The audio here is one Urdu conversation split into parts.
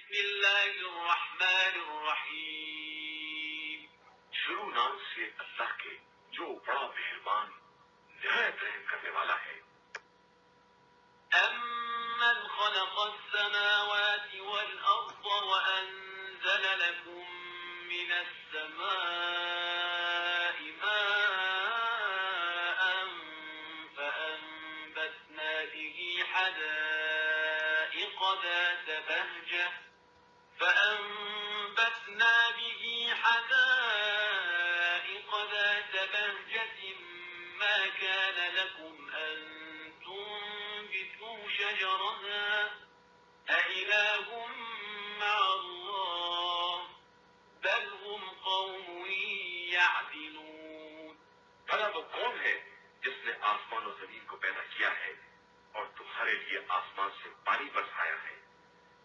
بسم اللہ الرحمن الرحیم. شروع نام سے اللہ کے جو بڑا مہربان نہایت رحم کرنے والا ہے. امن خلق السماوات والارض وانزل لكم من السماء ماء فانبتنا به حدائق ذات بهجة ما كان لكم أن تنبتوا شجرها أإله مع الله بل هم قوم يعدلون. بھلا وہ کون ہے جس نے آسمان و زمین کو پیدا کیا ہے اور تمہارے لیے آسمان سے پانی برسایا ہے،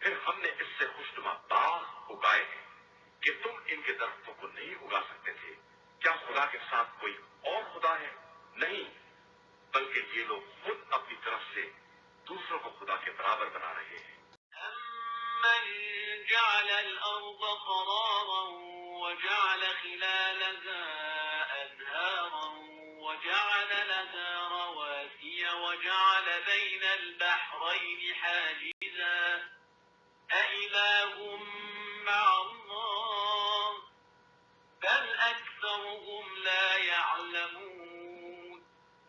پھر ہم نے اس سے خوشنما باغ اگائے ہیں کہ تم ان کے درختوں کو نہیں اگا سکتے تھے. کیا خدا کے ساتھ کوئی اور خدا ہے؟ نہیں، بلکہ یہ لوگ خود اپنی طرف سے دوسروں کو خدا کے برابر بنا رہے ہیں. أَمَّنْ جَعَلَ الْأَرْضَ قَرَارًا وَجَعَلَ خِلَالَهَا أَنْهَارًا وَجَعَلَ لَهَا رَوَاسِيَ وَجَعَلَ بَيْنَ الْبَحْرَيْنِ حَاجِزًا أَإِلَٰهٌ مَّعَ اللَّهِ بَلْ أَكْثَرُهُمْ لَا يَعْلَمُونَ.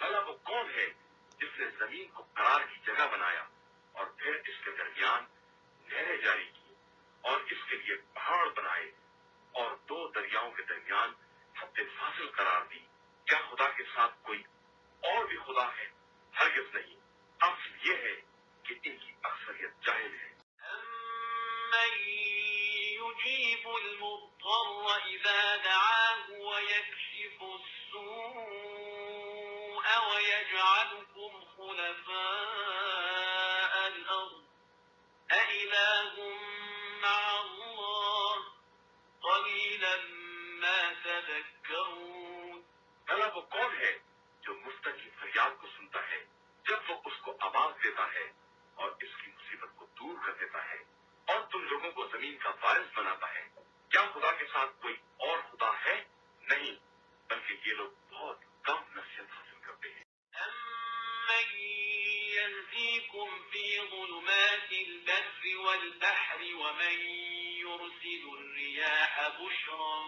بھلا وہ کون ہے جس نے زمین کو قرار کی جگہ بنایا اور پھر اس کے درمیان نہریں جاری کی اور اس کے لیے پہاڑ بنائے اور دو دریاؤں کے درمیان حد فاصل قرار دی؟ کیا خدا کے ساتھ کوئی اور بھی خدا ہے؟ ہرگز نہیں. اصل یہ ہے کہ ان کی اکثریت جاہل ہے. أَمَّن يُجِيبُ الْمُضْطَرَّ إِذَا دَعَاهُ وَيَكْشِفُ السُّوءَ وَيَجْعَلُكُمْ خُلَفَاءَ الْأَرْضِ أَإِلَٰهٌ مَّعَ اللَّهِ قَلِيلًا مَّا تَذَكَّرُونَ. بھلا وہ کون ہے جو مفتر کی فریاد کو سنتا ہے جب وہ اس کو آواز دیتا ہے اور اس کی مصیبت کو دور کر دیتا ہے اور تم لوگوں کو زمین کا وارث بناتا ہے؟ کیا خدا کے ساتھ کوئی اور خدا ہے؟ نہیں، بلکہ یہ لوگ بہت کم نصیحت حاصل کرتے ہیں. أَمَّن يَهْدِيكُمْ فِي ظُلُمَاتِ الْبَرِّ وَالْبَحْرِ وَمَن يُرْسِلُ الرِّيَاحَ بُشْرًا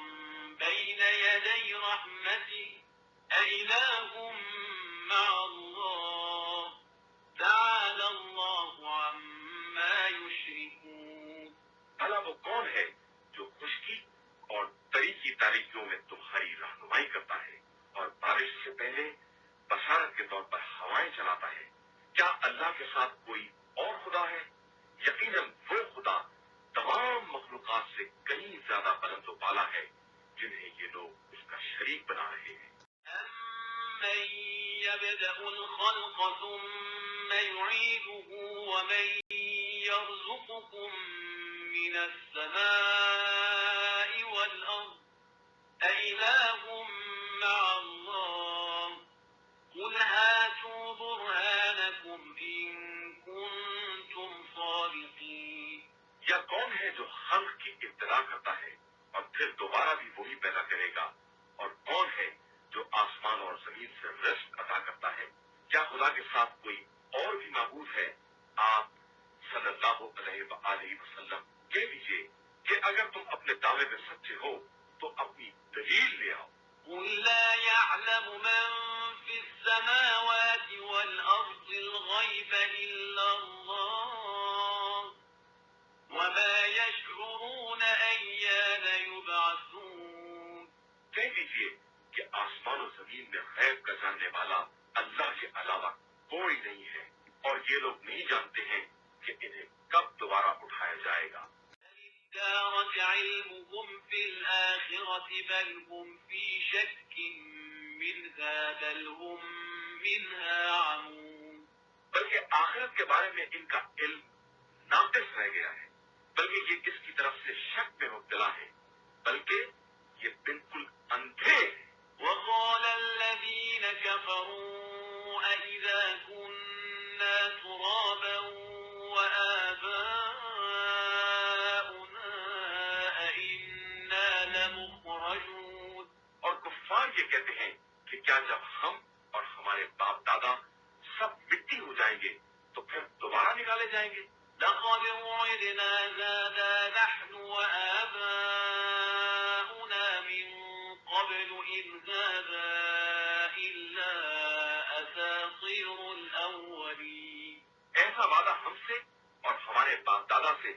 بَيْنَ يَدَيْ رَحْمَتِهِ أَإِلَٰهٌ مَّعَ اللَّهِ تَعَالَى اللَّهُ عَمَّا يُشْرِكُونَ. بھلا وہ کون ہے جو خشکی اور تری کی تاریکیوں میں تمہاری رہنمائی کرتا ہے اور بارش سے پہلے بشارت کے طور پر ہوائیں چلاتا ہے؟ کیا اللہ کے ساتھ کوئی اور خدا ہے؟ یقیناً وہ خدا تمام مخلوقات سے کہیں زیادہ بلند و بالا ہے جنہیں یہ لوگ اس کا شریک بنا رہے ہیں. أَمَّن يَبْدَأُ الْخَلْقَ ثُمَّ يُعِيدُهُ وَمَن يَرْزُقُكُم مِّنَ السَّمَاءِ وَالْأَرْضِ أَإِلَٰهٌ مَّعَ اللَّهِ قُلْ هَاتُوا بُرْهَانَكُمْ إِن كُنتُمْ صَادِقِينَ. یا کون ہے جو خلق کی ابتدا کرتا ہے اور پھر دوبارہ بھی وہی پیدا کرے گا؟ اور کون ہے جو آسمان اور زمین سے رزق عطا کرتا ہے؟ کیا خدا کے ساتھ کوئی اور بھی معبود ہے؟ آپ صلی اللہ علیہ وآلہ وسلم کہہ دیجیے کہ اگر تم اپنے دعوے میں سچے ہو تو اپنی دلیل لے آؤ. قُل لَّا يَعْلَمُ مَن فِي السَّمَاوَاتِ وَالْأَرْضِ الْغَيْبَ إِلَّا اللَّهُ وَمَا يَشْعُرُونَ أَيَّانَ يُبْعَثُونَ. کہہ دیجیے کہ آسمان و زمین میں غیب کا جاننے والا اللہ کے علاوہ کوئی نہیں ہے اور یہ لوگ نہیں جانتے ہیں کہ انہیں کب دوبارہ اٹھایا جائے گا. ادارك علمهم في الآخرة بل هم في شك منها بل هم منها عمون. بلکہ آخرت کے بارے میں ان کا علم ناقص رہ گیا ہے، بلکہ یہ اس کی طرف سے شک میں مبتلا ہے، بلکہ یہ بالکل اندھے ہیں. وقال الذين كفروا أئذا كنا ترابا وآباؤنا یہ کہتے ہیں کہ کیا جب ہم اور ہمارے باپ دادا سب مٹی ہو جائیں گے تو پھر دوبارہ نکالے جائیں گے؟ لقد وعدنا هذا نحن وآباؤنا من قبل إن هذا إلا أساطير الأولين. ایسا وعدہ ہم سے اور ہمارے باپ دادا سے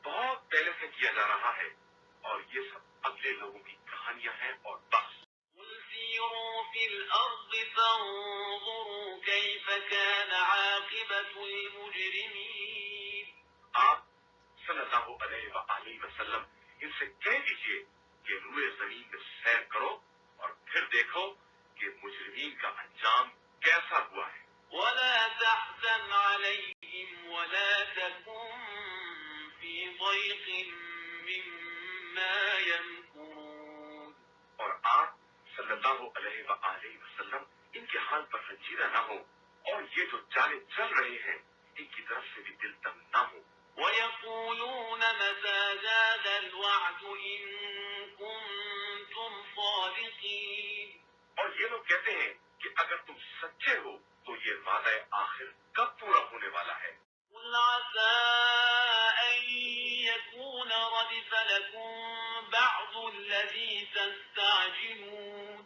بہت پہلے سے کیا جا رہا ہے اور یہ سب اگلے لوگوں کی کہانیاں ہیں اور بس. قل سيروا في الأرض فانظروا كيف كان عاقبة المجرمين. آپ صلی اللہ علیہ وآلہ وسلم ان سے کہہ دیجیے کہ روئے زمین میں سیر کرو اور پھر دیکھو کہ مجرمین کا انجام کیسا ہوا ہے. ولا تحزن عليهم ولا تكن في ضيق مما يمكرون. اور آپ صلی اللہ علیہ وآلہ وسلم ان کے حال پر رنجیدہ نہ ہو اور یہ جو چالیں چل رہے ہیں ان کی طرف سے بھی دل تنگ نہ ہو. ويقولون متى زاد الوعد إن كنتم صادقين. اور یہ لوگ کہتے ہیں کہ اگر تم سچے ہو تو یہ وعدہ آخر کب پورا ہونے والا ہے؟ قل عسى أن يكون ردف لكم بعض الذي تستعجلون.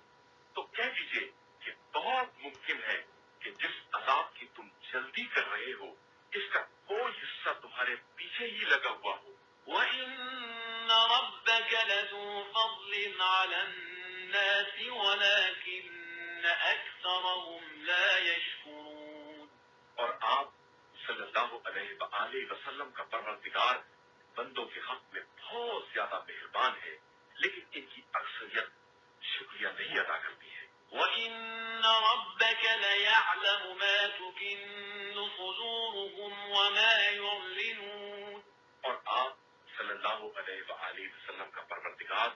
تو کہہ دیجیے کہ بہت ممکن ہے کہ جس عذاب کی تم جلدی کر رہے ہو اس کا کوئی حصہ تمہارے پیچھے ہی لگا ہوا ہو. وَإِنَّ رَبَّكَ لَذُو فَضْلٍ عَلَى النَّاسِ وَلَكِنَّ أَكْثَرَهُمْ لَا يَشْكُرُونَ. اور آپ صلی اللہ علیہ وآلہ وسلم کا پروردگار بندوں کے حق میں بہت زیادہ مہربان ہے لیکن ان کی اکثریت شکریہ نہیں ادا کرتی ہے. وَإِنَّ رَبَّكَ لَيَعْلَمُ مَا تُكِنُّ صُدُورُهُمْ وَمَا يُعْلِنُونَ. اور آپ صلی اللہ علیہ وآلہ وسلم کا پروردگار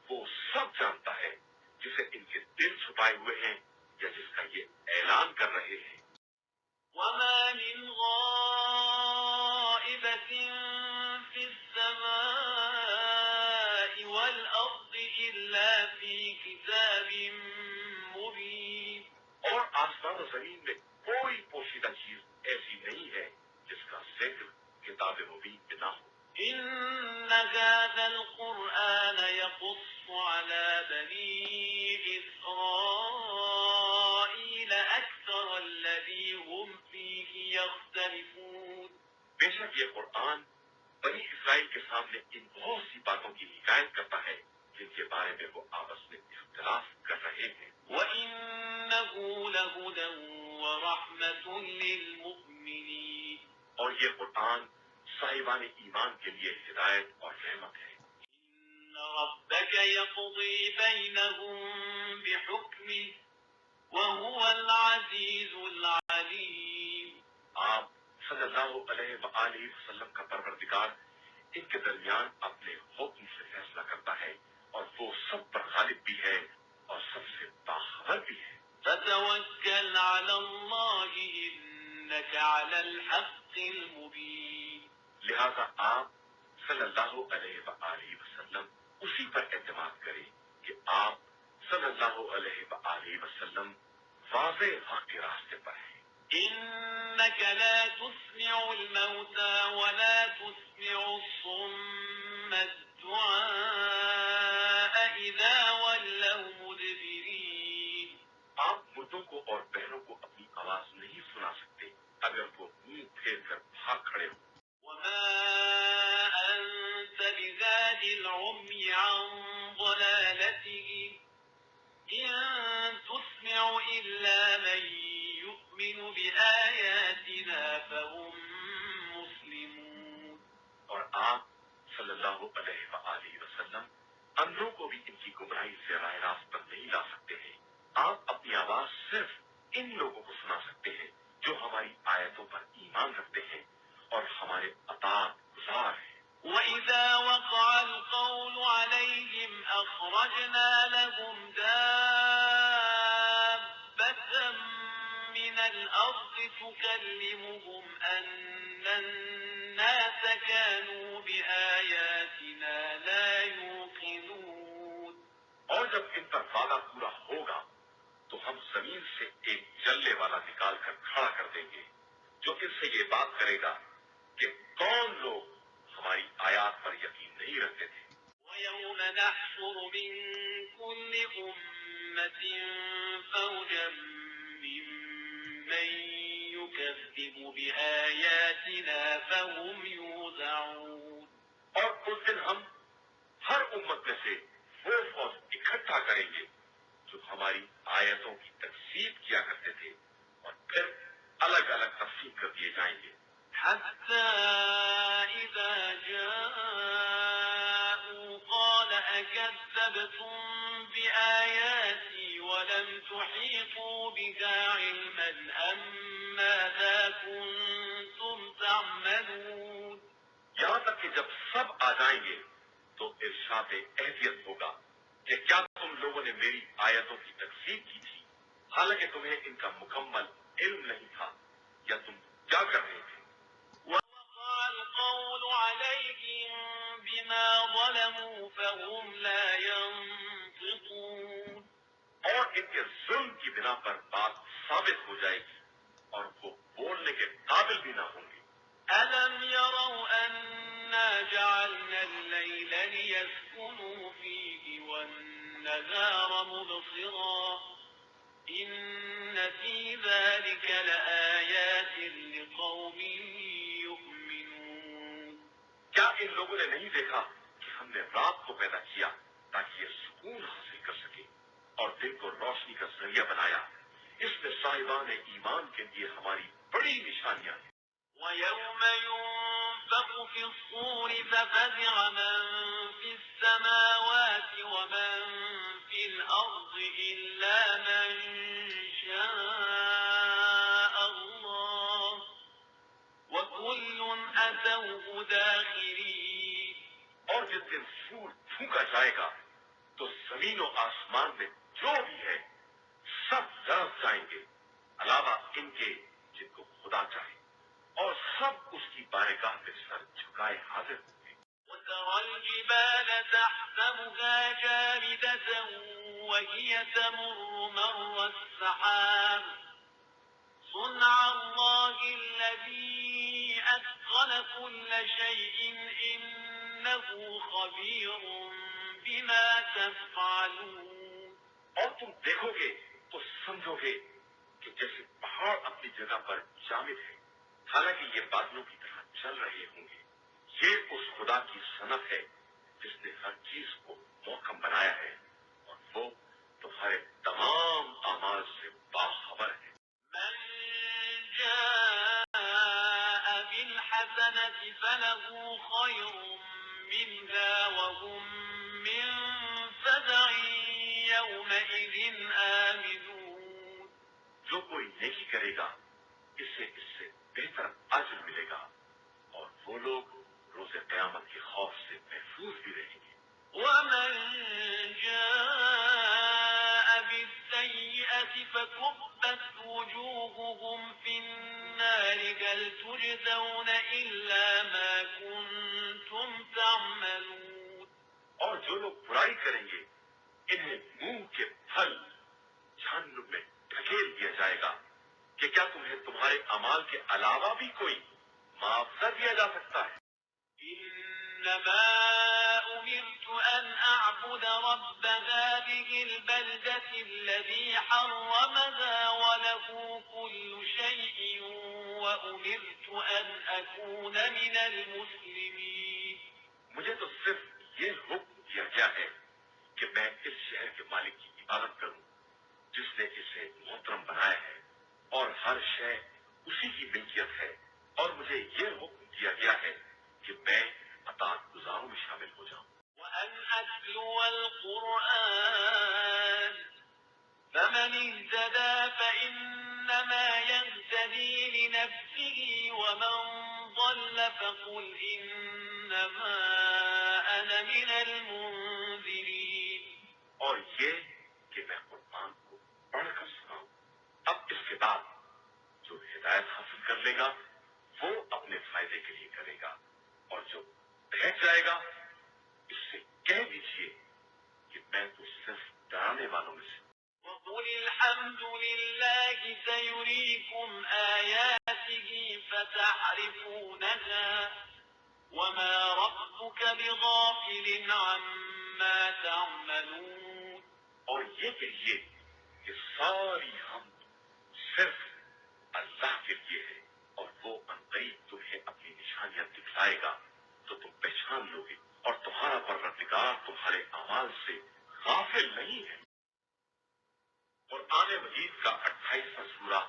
وہ سب جانتا ہے جسے ان کے دل چھپائے ہوئے ہیں یا جس کا یہ اعلان کر رہے ہیں. وَمَا مِنْ غَائِبَةٍ فِي السَّمَاءِ وَالْأَرْضِ إِلَّا فِي كِتَابٍ مُبِينٍ. اور آسمان و زمین میں کوئی پوشیدہ چیز ایسی نہیں ہے جس کا ذکر کتاب مبین میں نہ ہو. إِنَّ هَذَا الْقُرْآنَ يَقُصُّ عَلَى بَنِي إِسْرَائِيلَ أَكْثَرَ الَّذِي هُمْ فِيهِ يَخْتَلِفُونَ. بے شک یہ قرآن بنی اسرائیل کے سامنے ان بہت سی باتوں کی حکایت کرتا ہے جن کے بارے میں وہ آپس میں اختلاف کر رہے ہیں. وَإِنَّهُ لَهُدًى وَرَحْمَةٌ لِّلْمُؤْمِنِينَ. اور یہ قرآن صاحبان ایمان کے لیے ہدایت اور رحمت ہے. إِنَّ رَبَّكَ يَقْضِي بَيْنَهُم بِحُكْمِهِ وَهُوَ الْعَزِيزُ الْعَلِيمُ. آپ صلی اللہ علیہ وآلہ وسلم کا پروردگار ان کے درمیان اپنے حکم سے فیصلہ کرتا ہے اور وہ سب پر غالب بھی ہے اور سب سے باخبر بھی ہے. فَتَوَكَّلْ عَلَى اللَّهِ إِنَّكَ عَلَى الْحَقِّ الْمُبِينِ. لہذا آپ صلی اللہ علیہ وآلہ وسلم اسی پر اعتماد کریں کہ آپ صلی اللہ علیہ وآلہ وسلم واضح حق کے راستے پر ہیں. إِنَّكَ لَا تُسْمِعُ الْمَوْتَى وَلَا تُسْمِعُ الصُّمَّ الدُّعَاءَ إِذَا وَلَّوْا مُدْبِرِينَ. آپ مردوں کو اور بہروں کو اپنی آواز نہیں سنا سکتے اگر وہ منہ پھیر کر بھاگ کھڑے ہوں. وَمَا أَنتَ بِهَادِ الْعُمْيِ عَن ضَلَالَتِهِمْ إِن تُسْمِعُ إِلَّا مَن يُؤْمِنُ بِآيَاتِنَا فَهُم مُّسْلِمُونَ. اور آپ صلی اللہ علیہ وآلہ وسلم اندھوں کو بھی ان کی گمراہی سے راہ راست پر نہیں لا سکتے ہیں. آپ اپنی آواز صرف ان لوگوں کو سنا سکتے ہیں جو ہماری آیتوں پر ایمان رکھتے ہیں اور ہمارے اطاعت گزار ہیں. وَإِذَا وَقَعَ الْقَوْلُ عَلَيْهِمْ أَخْرَجْنَا لَهُمْ دَابَّةً مِّنَ الْأَرْضِ تُكَلِّمُهُمْ أَنَّ النَّاسَ كَانُوا بِآيَاتِنَا لَا يُوقِنُونَ. اور جب ان پر وعدہ پورا ہو ہم زمین سے ایک جلنے والا نکال کر کھڑا کر دیں گے جو ان سے یہ بات کرے گا کہ کون لوگ ہماری آیات پر یقین نہیں رکھتے تھے۔ وَيَوْمَ نَحْشُرُ مِن كُلِّ أُمَّةٍ فَوْجًا مِّمَّن يُكَذِّبُ بِآيَاتِنَا فَهُمْ يُوزَعُونَ۔ اور اس دن ہم ہر امت میں سے وہ فوج اکٹھا کریں گے جو ہماری آیتوں کی تکذیب کیا کرتے تھے اور پھر الگ الگ تقسیم کر دیے جائیں گے۔ حَتَّى إِذَا جَاءُوا قَالَ أَكَذَّبْتُم بِآيَاتِي وَلَمْ تُحِيطُوا بِهَا عِلْمًا أَمَّاذَا كُنتُمْ تَعْمَلُونَ۔ یہاں تک کہ جب سب آ جائیں گے تو ارشاد اہلیت ہوگا کہ کیا تم لوگوں نے میری آیتوں کی تکذیب کی تھی حالانکہ تمہیں ان کا مکمل علم نہیں تھا، یا تم کیا کر رہے تھے؟ وَوَقَعَ الْقَوْلُ عَلَيْهِمْ بِمَا ظَلَمُوا فَهُمْ لَا يَنطِقُونَ۔ اور ان کے ظلم کی بنا پر بات ثابت ہو جائے گی اور وہ بولنے کے قابل بھی نہ ہوں گے۔ أَلَمْ يَرَوْا أَنَّا جَعَلْنَا اللَّيْلَ لِيَسْكُنُوا فِيهِ وَالنَّهَارَ مُبْصِرًا إِنَّ فِي ذَلِكَ لَآيَاتٍ لِقَوْمٍ يُؤْمِنُونَ۔ کیا ان لوگوں نے نہیں دیکھا کہ ہم نے رات کو پیدا کیا تاکہ یہ سکون حاصل کر سکے اور دن کو روشنی کا ذریعہ بنایا؟ اس میں صاحبان ایمان کے لیے ہماری بڑی نشانیاں ہیں۔ وَيَوْمَ يُنفَخُ فِي الصُّورِ فَفَزِعَ مَن فِي السَّمَاوَاتِ وَمَن فِي الْأَرْضِ إِلَّا مَن شَاءَ اللَّهُ وَكُلٌّ أَتَوْهُ دَاخِرِينَ۔ اور جس دن سور پھونکا جائے گا تو زمین و آسمان میں جو بھی ہے سب لرز جائیں گے علاوہ ان کے جن کو خدا چاہے، اور سب اس کی بارگاہ میں سر جھکائے حاضر ہوں گے۔ وَتَرَى الْجِبَالَ تَحْسَبُهَا جَامِدَةً وَهِيَ تَمُرُّ مَرَّ السَّحَابِ صُنْعَ اللَّهِ الَّذِي أَتْقَنَ كُلَّ شَيْءٍ إِنَّهُ خَبِيرٌ بِمَا تَفْعَلُونَ۔ اور تم دیکھو گے تو سمجھو گے کہ جیسے پہاڑ اپنی جگہ پر جامد ہے حالانکہ یہ بادلوں کی طرح چل رہے ہوں گے۔ یہ اس خدا کی صنعت ہے جس نے ہر چیز کو محکم بنایا ہے اور وہ تمہارے تمام اعمال سے باخبر ہے۔ من جاء بالحسنة فله خير منها وهم من فزع يومئذ آمنون۔ جو کوئی نیکی کرے گا اس سے بہتر اجر ملے گا اور وہ لوگ روز قیامت کے خوف سے محفوظ بھی رہیں گے۔ ومن جاء بالسيئة فكبت وجوههم في النار هل تجزون إلا ما كنتم تعملون۔ اور جو لوگ برائی کریں گے انہیں منہ کے پھل جہنم میں ڈھکیل دیا جائے گا کہ کیا تمہیں تمہارے اعمال کے علاوہ بھی کوئی معاوضہ دیا جا سکتا ہے؟ إنما أمرت أن أعبد رب هذه البلدة الذي حرمها وله كل شيء وأمرت أن أكون من المسلمين۔ مجھے تو صرف یہ حکم دیا گیا ہے کہ میں اس شہر کے مالک کی عبادت کروں جس نے اسے محترم بنایا ہے اور ہر شے اسی کی ملکیت ہے، اور مجھے یہ حکم دیا گیا ہے کہ میں اطاعت گزاروں میں شامل ہو جاؤں۔ وأن أتلو القرآن فمن اهتدى فإنما يهتدي لنفسه ومن ضل فقل إنما أنا من المنذرين۔ اور یہ کہ میں قرآن کو پڑھ کر سناؤں۔ اب اس کے بعد جو ہدایت حاصل کر لے گا وہ اپنے فائدے کے لیے کرے گا، اور جو بہک جائے گا اس سے کہہ دیجیے کہ میں تو صرف ڈرانے والوں میں سے۔ قل الحمد لله سيريكم آياته فتعرفونها وما ربك بغافل عما تعملون. اور یہ کہیے کہ ساری ہم صرف اللہ کے لیے ہے، اور وہ عنقریب تمہیں اپنی نشانیاں دکھلائے گا تو تم پہچان لو گے، اور تمہارا پروردگار تمہارے اعمال سے غافل نہیں ہے. قرآن مجید کا 28واں سورہ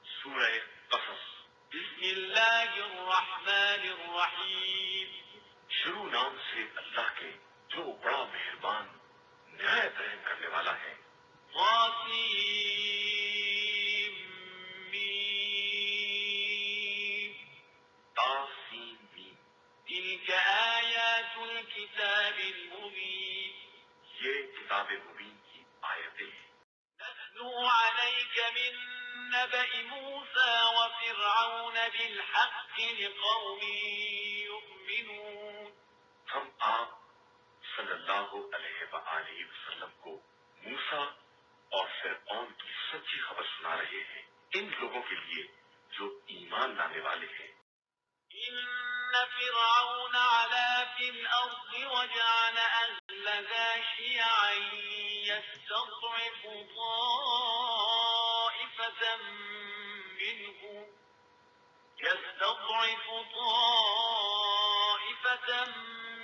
سورہ قصص. بسم اللہ الرحمن الرحیم. شروع نام سے اللہ کے جو بڑا مہربان نہایت رحم کرنے والا ہے. طاسیم میم. طاسیم میم. تلك آیات الكتاب المبین. یہ کتاب مبین کی آیتیں ہیں. نتلو عليك من نبأ موسى وفرعون بالحق لقوم يؤمنون. ہم آپ صلی اللہ علیہ وآلہ وسلم کو موسیٰ اور فرعون کی سچی خبر سنا رہے ہیں ان لوگوں کے لیے جو ایمان لانے والے ہیں. إن فرعون علا في الأرض وجعل أهلها شيعا يستضعف طائفة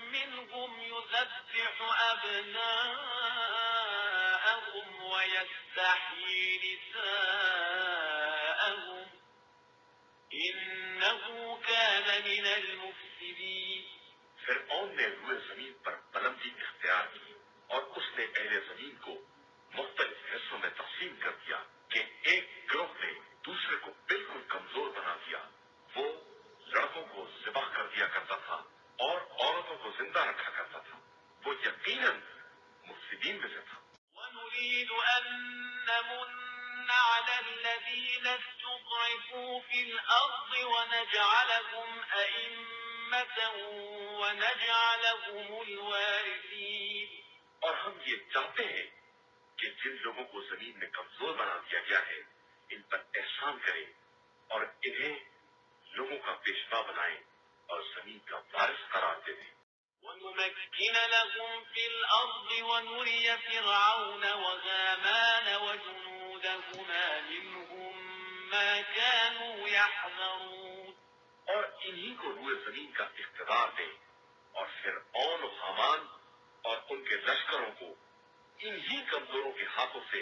منهم يذبح أبناءهم ويستحيي نساءهم إنه كان من المفسدين. فرعون نے روئے زمین پر بلندی اختیار کی اور اس نے اہل زمین کو مختلف حصوں میں تقسیم کر دیا کہ ایک گروہ نے دوسرے کو بالکل کمزور بنا دیا. وہ لڑکوں کو ذبح کر دیا کرتا تھا اور عورتوں کو زندہ رکھا کرتا تھا. وہ یقیناً مفسدین میں سے تھا. ونريد أن نمن على الذين استضعفوا في الأرض ونجعلهم أئمة ونجعلهم الوارثين. اور ہم یہ چاہتے ہیں کہ جن لوگوں کو زمین میں کمزور بنا دیا گیا ہے ان پر احسان کریں اور انہیں لوگوں کا پیشوا بنائیں اور زمین کا وارث قرار دے دیں. ونمكن لهم في الأرض ونري فرعون وهامان وجنودهما منهم ما كانوا يحذرون. اور انہی کو روئے زمین کا اقتدار دیں اور فرعون و حامان اور ان کے لشکروں کو انہی کمزوروں کے ہاتھوں سے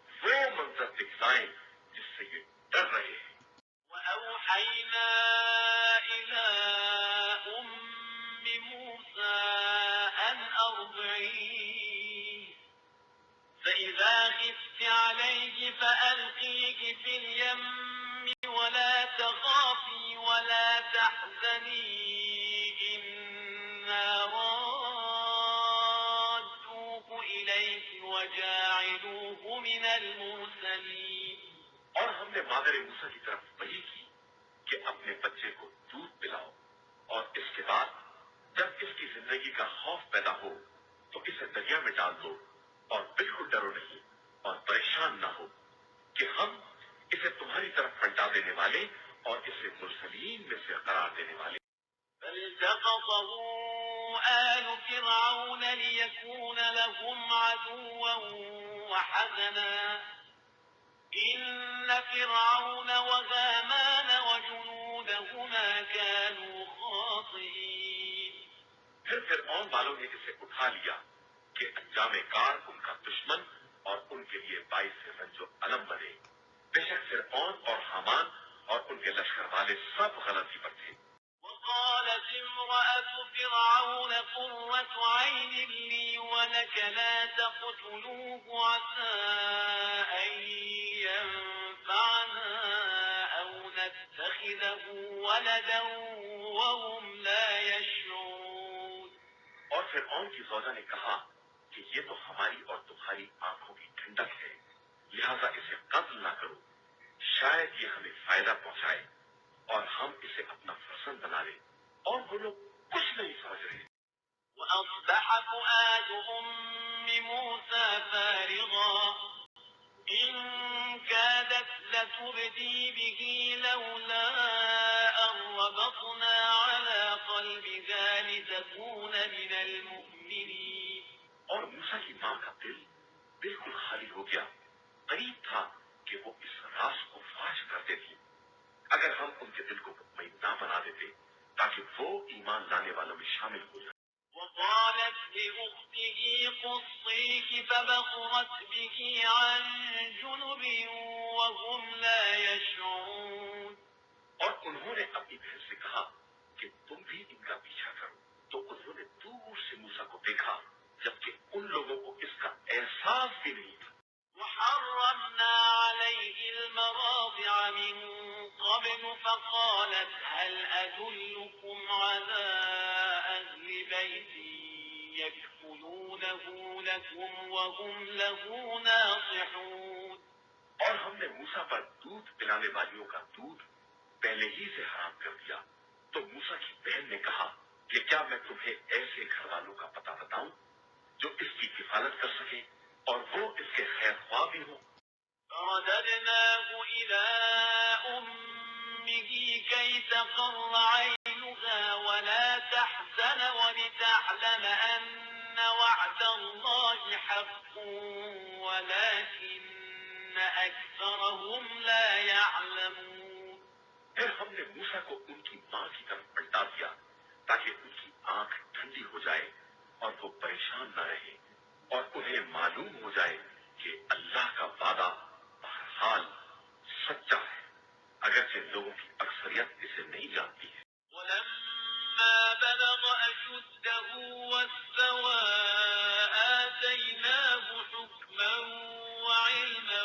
وہ منظر دکھلائیں جس سے یہ ڈر رہے ہیں. وأوحينا إلى أم موسى أن أرضعيه فإذا خفت عليه فألقيه في اليم ولا تخافي ولا تحزني إنا رادوه إليك وجاعلوه من المرسلين. اور ہم نے مادر موسیٰ کی طرف وحی کی کہ اپنے بچے کو دودھ پلاؤ اور اس کے بعد جب اس کی زندگی کا خوف پیدا ہو تو اسے دریا میں ڈال دو اور بالکل ڈرو نہیں اور پریشان نہ ہو کہ ہم اسے تمہاری طرف پلٹا دینے والے اور اسے مرسلین میں سے قرار دینے والے. فالتقطه آل فرعون ليكون لهم عدوا وحزنا إن فرعون وهامان وجنودهما كانوا خاطئين. پھر فرعون والوں نے اسے اٹھا لیا کہ انجام کار ان کا دشمن اور ان کے لیے باعث رنج و الم بنے. بے شک فرعون اور حامان اور ان کے لشکر والے سب غلطی پر تھے. وقالت امرأة فرعون قرة عين لي ولك لا تقتلوه عسى أن ينفعنا أو نتخذه ولدا وهم لا يشعرون. اور فرعون کی زوجہ نے کہا کہ یہ تو ہماری اور تمہاری آنکھوں کی ٹھنڈک ہے، لہذا اسے قتل نہ کرو، شاید یہ ہمیں فائدہ پہنچائے اور ہم اسے اپنا فرزند بنا لیں. اور وہ لوگ کچھ نہیں سمجھ رہے. وأصبح فؤاد أم موسى فارغا إن كادت لتبدي به لولا أن ربطنا على قلبها لتكون من المؤمنين. اور موسیٰ کی ماں کا دل بالکل خالی ہو گیا، قریب تھا کہ وہ اس راز کو فاش کر دیتی۔ اگر ہم ان کے دل کو مطمئن نہ بنا دیتے تاکہ وہ ایمان لانے والوں میں شامل ہو جائیں۔ وقالت لأخته قصيه فبصرت به عن جنب وهم لا يشعرون. اور انہوں نے اپنی بہن سے کہا کہ تم بھی ان کا پیچھا کرو، تو انہوں نے دور سے موسیٰ کو دیکھا جبکہ ان لوگوں کو اس کا احساس بھی نہیں تھا۔ وحرمنا عليه المراضع من قبل فقالت هل أدلكم على أهل بيت يكفلونه لكم وهم له ناصحون. اور ہم نے موسیٰ پر دودھ پلانے والیوں کا دودھ پہلے ہی سے حرام کر دیا، تو موسیٰ کی بہن نے کہا کہ کیا میں تمہیں ایسے گھر والوں کا پتہ بتاؤں جو اس کی کفالت کر سکیں اور وہ اس کے خیر خواہ بھی ہوں۔ فرددناه إلى أمه كي تقر عينها ولا تحزن ولتعلم أن وعد الله حق ولكن أكثرهم لا يعلمون. پھر ہم نے موسیٰ کو ان کی ماں کی طرف پلٹا دیا تاکہ ان کی آنکھ ٹھنڈی ہو جائے اور وہ پریشان نہ رہے اور انہیں معلوم ہو جائے کہ اللہ کا وعدہ بہرحال سچا ہے، اگرچہ لوگوں کی اکثریت اسے نہیں جانتی ہے۔ ولما بلغ أشده واستوى آتيناه حكما وعلما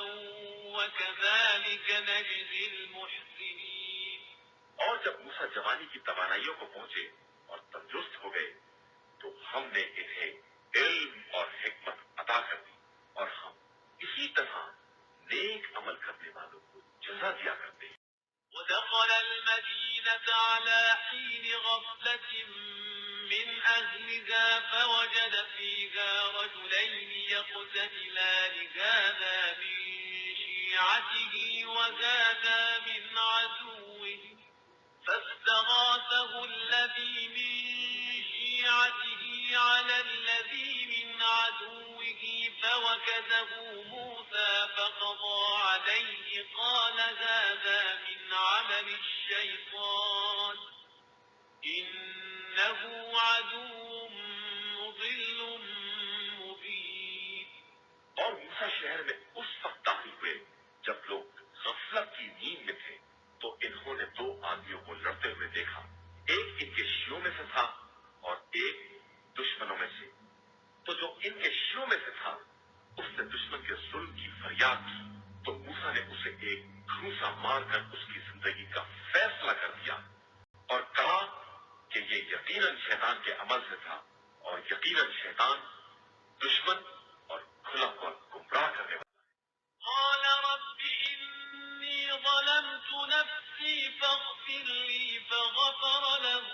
وكذلك نجزي المحسنين. اور جب موسیٰ جوانی کی توانائیوں کو پہنچے اور تندرست ہو گئے تو ہم نے انہیں علم اور حکمت عطا کر دی، اور ہم اسی طرح نیک عمل کرنے والوں کو جزا دیا کرتے ہیں۔ ودخل المدينة على حين غفلة من أهلها فوجد فيها رجلين يقتتلان هذا من شيعته وهذا من عدوه فاستغاثه الذي من شيعته على الذي من عدوه فوكزه موسى فقضى عليه قال هذا من عمل الشيطان إنه عدو مضل مبين. اور موسیٰ شہر میں اس وقت داخل ہوئے جب لوگ غفلت کی نیند میں تھے، تو انہوں نے دو آدمیوں کو لڑتے ہوئے دیکھا، ایک ان کے شیعوں میں سے تھا اور ایک دشمنوں میں سے۔ تو جو ان کے شیعوں میں سے تھا اس نے دشمن کے ظلم کی فریاد کی، تو موسیٰ نے اسے ایک گھوسا مار کر اس کی زندگی کا فیصلہ کر دیا اور کہا کہ یہ یقیناً شیطان کے عمل سے تھا، اور یقیناً شیطان دشمن اور کھلا ہوا گمراہ کرنے والا۔ قال رب إني ظلمت نفسي فاغفر لي فغفر له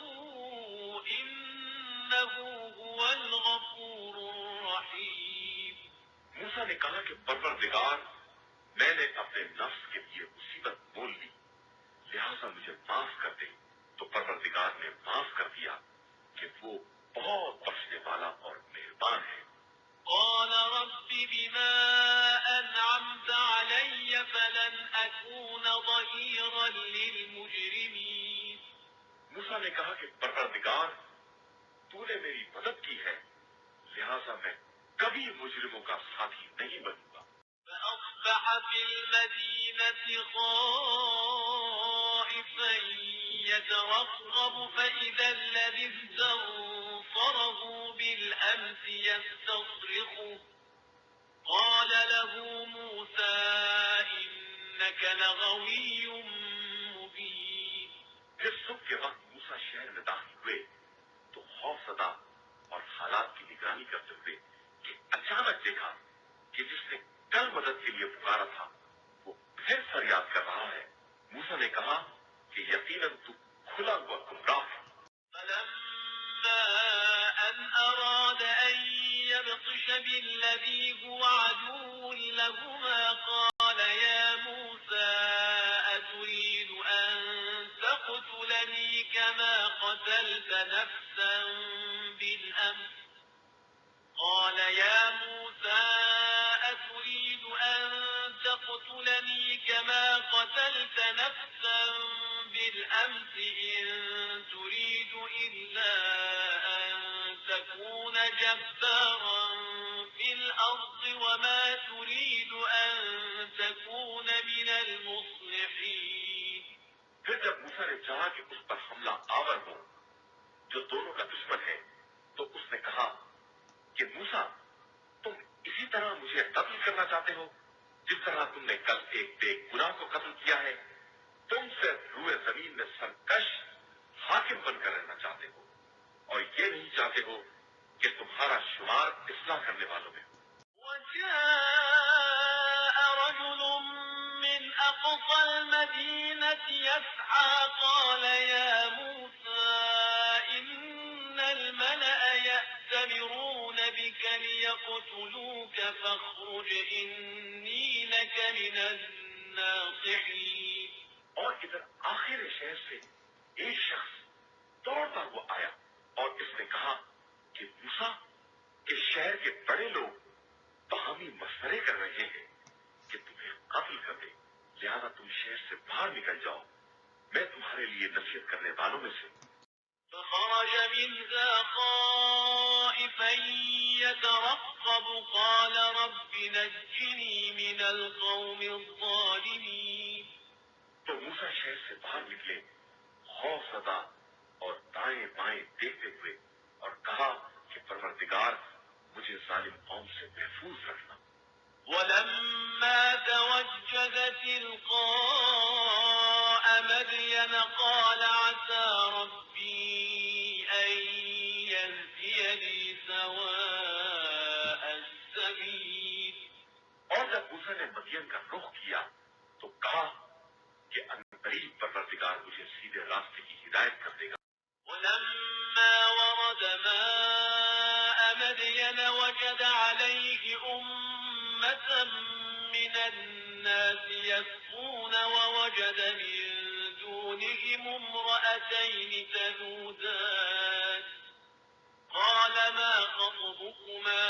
إنه هو الغفور الرحيم. موسیٰ نے کہا کہ پروردگار، میں نے اپنے نفس کے لیے مصیبت مول لی، لہذا مجھے معاف کر دے۔ تو پروردگار نے معاف کر دیا کہ وہ بہت بخشنے والا اور مہربان ہے۔ قال رب بما أنعمت علي فلن أكون ظهيرا للمجرمين. موسیٰ نے کہا کہ پروردگار، تو نے میری مدد کی ہے، لہذا میں کبھی مجرموں کا ساتھی نہیں بنوں گا۔ فأصبح في المدينة خائفا يترقب فإذا الذي استنصره بالأمس يستصرخه قال له موسى إنك لغوي مبين. پھر صبح کے وقت موسیٰ شہر میں داخل ہوئے تو خوف زدہ اور حالات کی نگرانی کرتے ہوئے کہ اچانک دیکھا کہ جس نے کل مدد کے لیے پکارا تھا وہ پھر فریاد کر رہا ہے۔ موسیٰ نے کہا کہ یقیناً تو کھلا ہوا گمراہ ہے۔ فلما أن أراد أن فبطش بالذي هو عدو لهما قال يا موسى أتريد أن تقتلني كما قتلت نفسا بالأمس قال يا موسى أتريد أن تقتلني كما قتلت نفسا بالأمس إن تريد إلا أن تكون جبارا في الأرض وما تريد أن تكون من المصلحين. پھر جب موسیٰ نے چاہا کہ اس پر حملہ آور ہو جو دونوں کا دشمن ہے تو اس نے کہا کہ موسیٰ تم اسی طرح مجھے قتل کرنا چاہتے ہو جس طرح تم نے کل ایک بے گناہ کو قتل کیا ہے. تم صرف روئے زمین میں سرکش حاکم بن کر رہنا چاہتے ہو اور یہ نہیں چاہتے ہو کہ تمہارا شمار اصلاح کرنے والوں میں ہو. وجاء رجل من أقصى المدينة يسعى قال يا موسى إن الملأ يأتمرون بك ليقتلوك فاخرج إني لك من الناصحين. اور ادھر آخر شہر سے ایک شخص دوڑتا ہوا آیا اور اس نے کہا کہ موسیٰ اس شہر کے بڑے لوگ باہمی مشورے کر رہے ہیں کہ تمہیں قتل کر دیں لہذا تم شہر سے باہر نکل جاؤ میں تمہارے لیے نصیحت کرنے والوں میں سے. فخرج منها خائفا يترقب قال رب نجني من القوم الظالمين. تو موسیٰ شہر سے باہر نکلے خوف زدہ اور دائیں بائیں دیکھتے ہوئے اور کہا کہ پروردگار مجھے ظالم قوم سے محفوظ رکھنا. ولما توجه تلقاء مدين قال عسى ربي أن يهديني سواء السبيل. اور جب موسیٰ نے مدین کا رخ کیا تو کہا کہ عنقریب پروردگار مجھے سیدھے راستے کی ہدایت کر دے گا. ولما ورد ماء مدين وجد عليه أمة من الناس يسقون ووجد من دونهم امرأتين تذودان قال ما خطبكما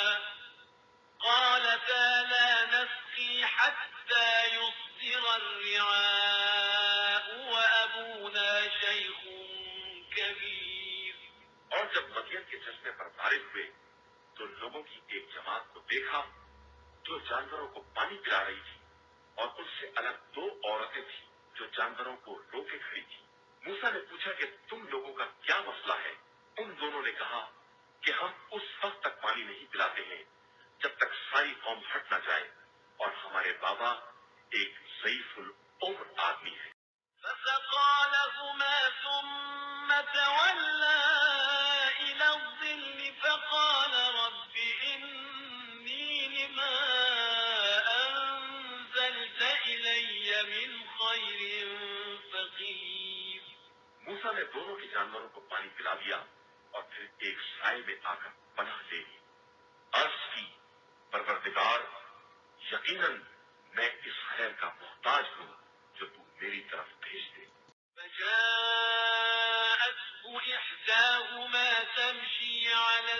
قالتا لا نسقي حتى يصدر الرعاء وأبونا شيخ كبير. اور جب مدین کے چشمے پر فارغ ہوئے تو لوگوں کی ایک جماعت کو دیکھا جو جانوروں کو پانی پلا رہی تھی اور ان سے الگ دو عورتیں تھیں جو جانوروں کو روکے کھڑی تھی. موسیٰ نے پوچھا کہ تم لوگوں کا کیا مسئلہ ہے. ان دونوں نے کہا کہ ہم اس وقت تک پانی نہیں پلاتے ہیں جب تک ساری قوم ہٹ نہ جائے اور ہمارے بابا ایک ضعیف العمر آدمی ہے. فسقى لهما ثم تولى إلى الظل فقال رب إني لما أنزلت إلي من خير فقير. موسیٰ نے دونوں کے جانوروں کو پانی پلا دیا اور پھر ایک سائے میں آ کر پناہ لے لی. عرض کی پروردگار یقیناً میں اس خیر کا محتاج ہوں جو تو میری طرف بھیج دے. فجاءته إحداهما تمشي على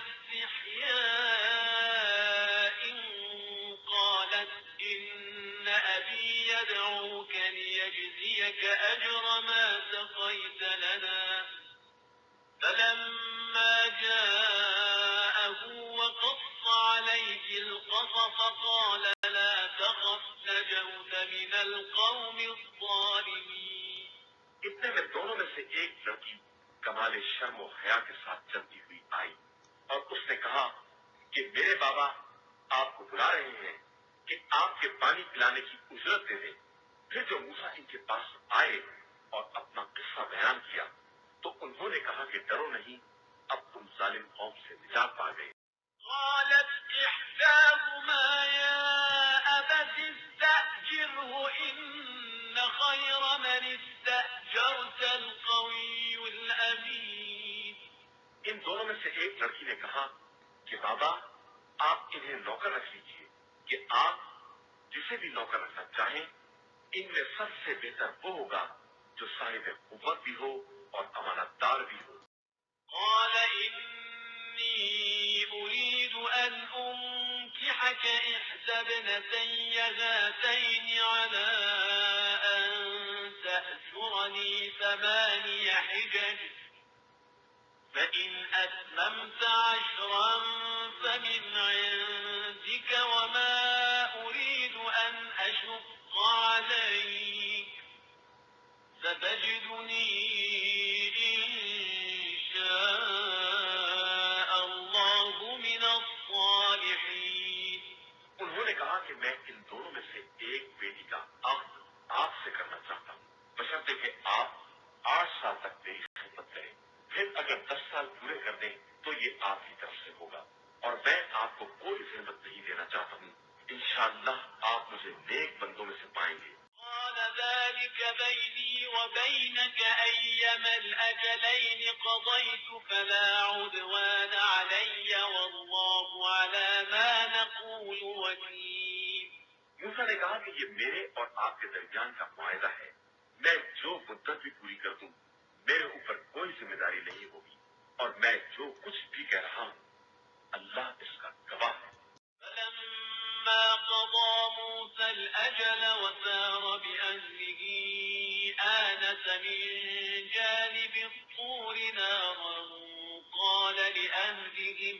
استحياء قالت إن أبي يدعوك ليجزيك أجر ما سقيت لنا. فلما جاءه وقص عليه القصص قال لا تخف نجوت من القوم الظالمين. اتنے میں دونوں میں سے ایک لڑکی کمال شرم و حیا کے ساتھ چلتی ہوئی آئی اور اس نے کہا کہ میرے بابا آپ کو بلا رہے ہیں کہ آپ کے پانی پلانے کی اجرت دے دیں. پھر جو موسیٰ ان کے پاس آئے اور اپنا قصہ بیان کیا تو انہوں نے کہا کہ ڈرو نہیں اب تم ظالم قوم سے نجات پا گئے. قالت إحداهما يا أبت استأجره إن خير من استأجرت القوي الأمين. ان دونوں میں سے ایک لڑکی نے کہا کہ بابا آپ انہیں نوکر رکھ لیجیے کہ آپ جسے بھی نوکر رکھنا چاہیں ان میں سب سے بہتر وہ ہوگا جو صاحب قوت بھی ہو اور امانت دار بھی ہو. قال إني أريد أن أنكحك إحدى ابنتي هاتين على أن تأجرني 8 حجج فإن أتممت 10 فمن عندك وما أريد أن أشق عليك ستجدني إن شاء الله من الصالحين. انہوں نے کہا کہ میں ان دونوں میں سے ایک بیٹی کا عقد آپ سے کرنا چاہتا ہوں بشرطے کہ آپ 8 سال تک میری خدمت کریں. پھر اگر 10 سال پورے کر دیں تو یہ آپ کی طرف سے ہوگا اور میں آپ کو کوئی زحمت نہیں دینا چاہتا ہوں. انشاءاللہ آپ مجھے نیک بندوں میں سے پائیں گے. قال ذلك بيني وبينك أيما الأجلين قضيت فلا عدوان علي والله على ما نقول وكيل. موسیٰ نے کہا کہ یہ میرے اور آپ کے درمیان کا معاہدہ ہے. میں جو مدت بھی پوری کر دوں میرے اوپر کوئی ذمہ داری نہیں ہوگی اور میں جو کچھ بھی کہہ رہا ہوں اللہ اس کا گواہ ہے. فلما قضى موسى الأجل وسار بأهله آنس من جانب الطور نارا قال لأهلهم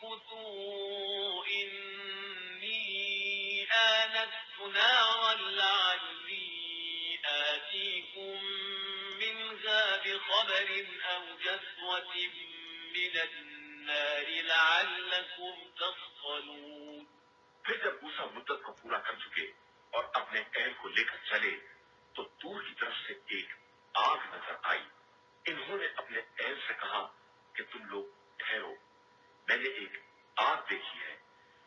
كثوا إني آنست نارا لعلي آتيكم منها بخبر أو جذوة من النار لعلكم تصطلون. پھر جب موسیٰ مدت کو پورا کر چکے اور اپنے اہل کو لے کر چلے تو دور کی طرف سے ایک آگ نظر آئی. انہوں نے اپنے اہل سے کہا کہ تم لوگ ٹھہرو، میں نے ایک آگ دیکھی ہے،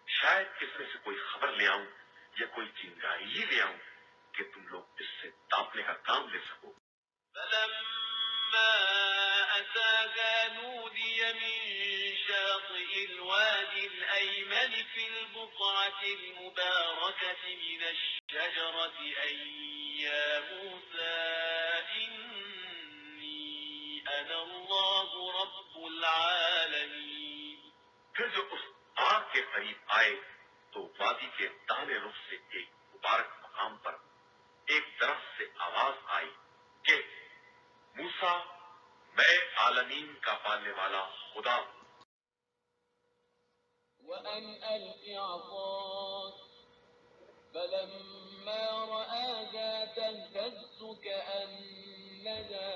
شاید اس میں سے کوئی خبر لے آؤں یا کوئی چنگاری ہی لے آؤں کہ تم لوگ اس سے تاپنے کا کام لے سکو. فلما أتاها نودي من شاطئ الوادي الأيمن في البقعة المباركة من الشجرة أي يا موسى إني أنا الله رب العالمين. پھر جو اس آگ کے قریب آئے تو وادی کے داہنے رخ سے ایک مبارک مقام پر ایک درخت سے آواز آئی کہ موسیٰ میں عالمین کا پالنے والا خدا ہوں. وأن ألق عصاك فلما رآها تهتز كأنها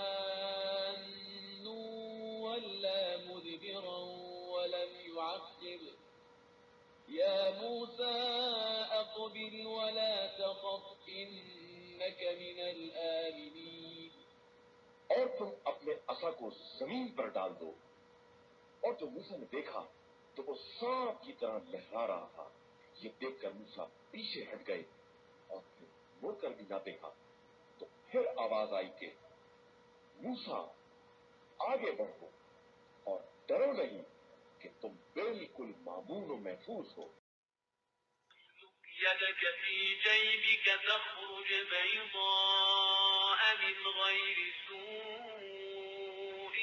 جان ولا مدبرا ولم يعقب يا موسى أقبل ولا تخف إنك من الآمنين. اور تم اپنے عصا کو زمین پر ڈال دو. اور جو موسیٰ نے دیکھا تو وہ سانپ کی طرح لہرا رہا تھا. یہ دیکھ کر موسیٰ پیچھے ہٹ گئے اور پھر مڑ کر بھی نہ دیکھا. تو پھر آواز آئی کہ موسیٰ آگے بڑھو اور ڈرو نہیں کہ تم بالکل مامون و محفوظ ہو. يدك في جيبك تخرج بيضاء من غير سوء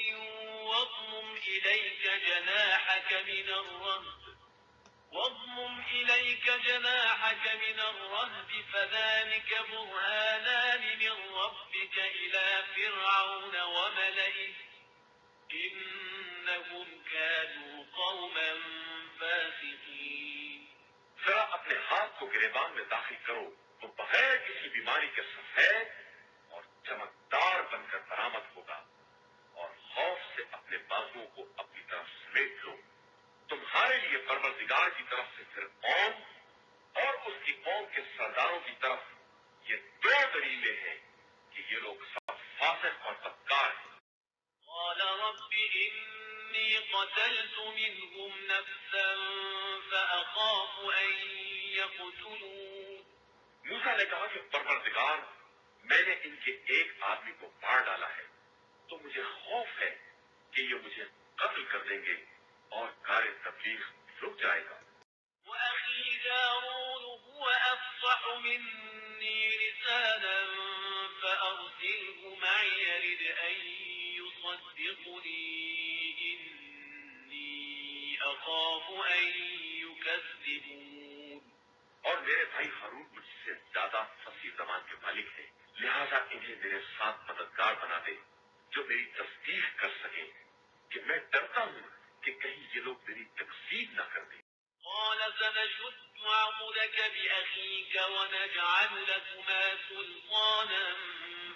واضمم إليك جناحك من الرهب فذلك برهانان من ربك إلى فرعون وملئه إنهم كانوا قوما فاسقين. ذرا اپنے ہاتھ کو گریبان میں داخل کرو تو بغیر کسی بیماری کے سفید اور چمکدار بن کر برآمد ہوگا اور خوف سے اپنے بازوؤں کو اپنی طرف سمیٹ لو. تمہارے لیے پروردگار کی طرف سے فرعون اور اس کی قوم کے سرداروں کی طرف یہ 2 دلیلیں ہیں کہ یہ لوگ سب فاسق اور بدکار ہیں. قال رب إني قتلت منهم نفسا فأخاف أن يقتلون. موسیٰ نے کہا کہ پروردگار، میں نے ان کے ایک آدمی کو مار ڈالا ہے، تو مجھے خوف ہے کہ یہ مجھے قتل کر دیں گے اور کار تبلیغ رک جائے گا۔ وأخي هارون هو أفصح مني لسانا فأرسله معي يرد أن يصدقني إني أخاف أن يكذبون۔ اور میرے بھائی ہارون مجھ سے زیادہ فصیح زبان کے مالک ہیں، لہذا انہیں میرے ساتھ مددگار بنا دے جو میری تصدیق کر سکے، کہ میں ڈرتا ہوں کہ کہیں یہ لوگ میری تکذیب نہ کر دیں۔ قال سنشد عضدك بأخيك ونجعل لكما سلطانا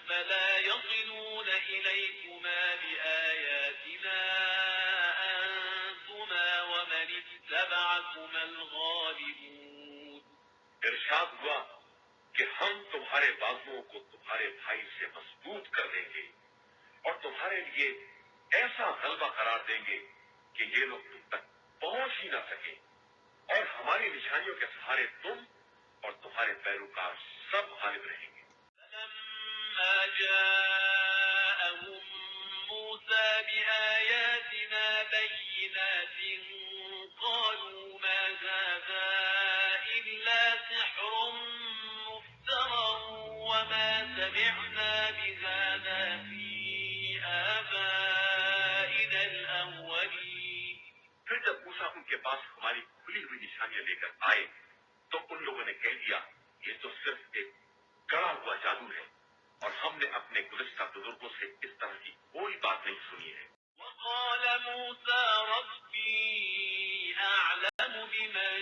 فلا يصلون إليكما بآياتنا أنتما ومن اتبعكما الغالبون۔ ارشاد ہوا کہ ہم تمہارے بازوؤں کو تمہارے بھائی سے مضبوط کر دیں گے اور تمہارے لیے ایسا غلبہ قرار دیں گے کہ یہ لوگ تم تک پہنچ ہی نہ سکیں، اور ہماری نشانیوں کے سہارے تم اور تمہارے پیروکار سب غالب رہیں گے۔ فلما جاءهم موسى بآياتنا بينات قالوا ما هذا إلا سحر مفترى وما سمعنا بهذا في آبائنا الأولين۔ پھر جب موسیٰ ان کے پاس ہماری کھلی ہوئی نشانیاں لے کر آئے تو ان لوگوں نے کہہ دیا یہ تو صرف ایک گڑا ہوا جادو ہے، اور ہم نے اپنے گزشتہ بزرگوں سے اس طرح کی کوئی بات نہیں سنی ہے۔ وقال موسى ربي أعلم بمن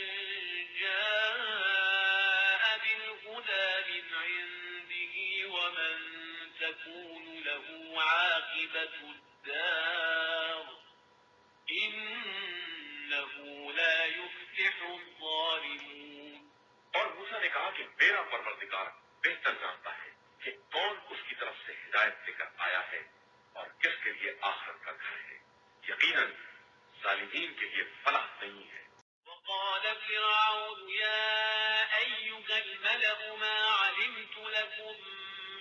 جاء بالهدى من عنده ومن تكون له عاقبة الدار إنه لا يفلح الظالمون۔ اور موسیٰ نے کہا کہ میرا پروردگار بہتر جانتا ہے کہ کون اس کی طرف سے ہدایت لے کر آیا ہے اور کس کے لیے آخرت کا گھر ہے، یقیناً ظالمین کے لیے فلاح نہیں ہے۔ وقال فرعون يا أيها الملأ ما علمت لكم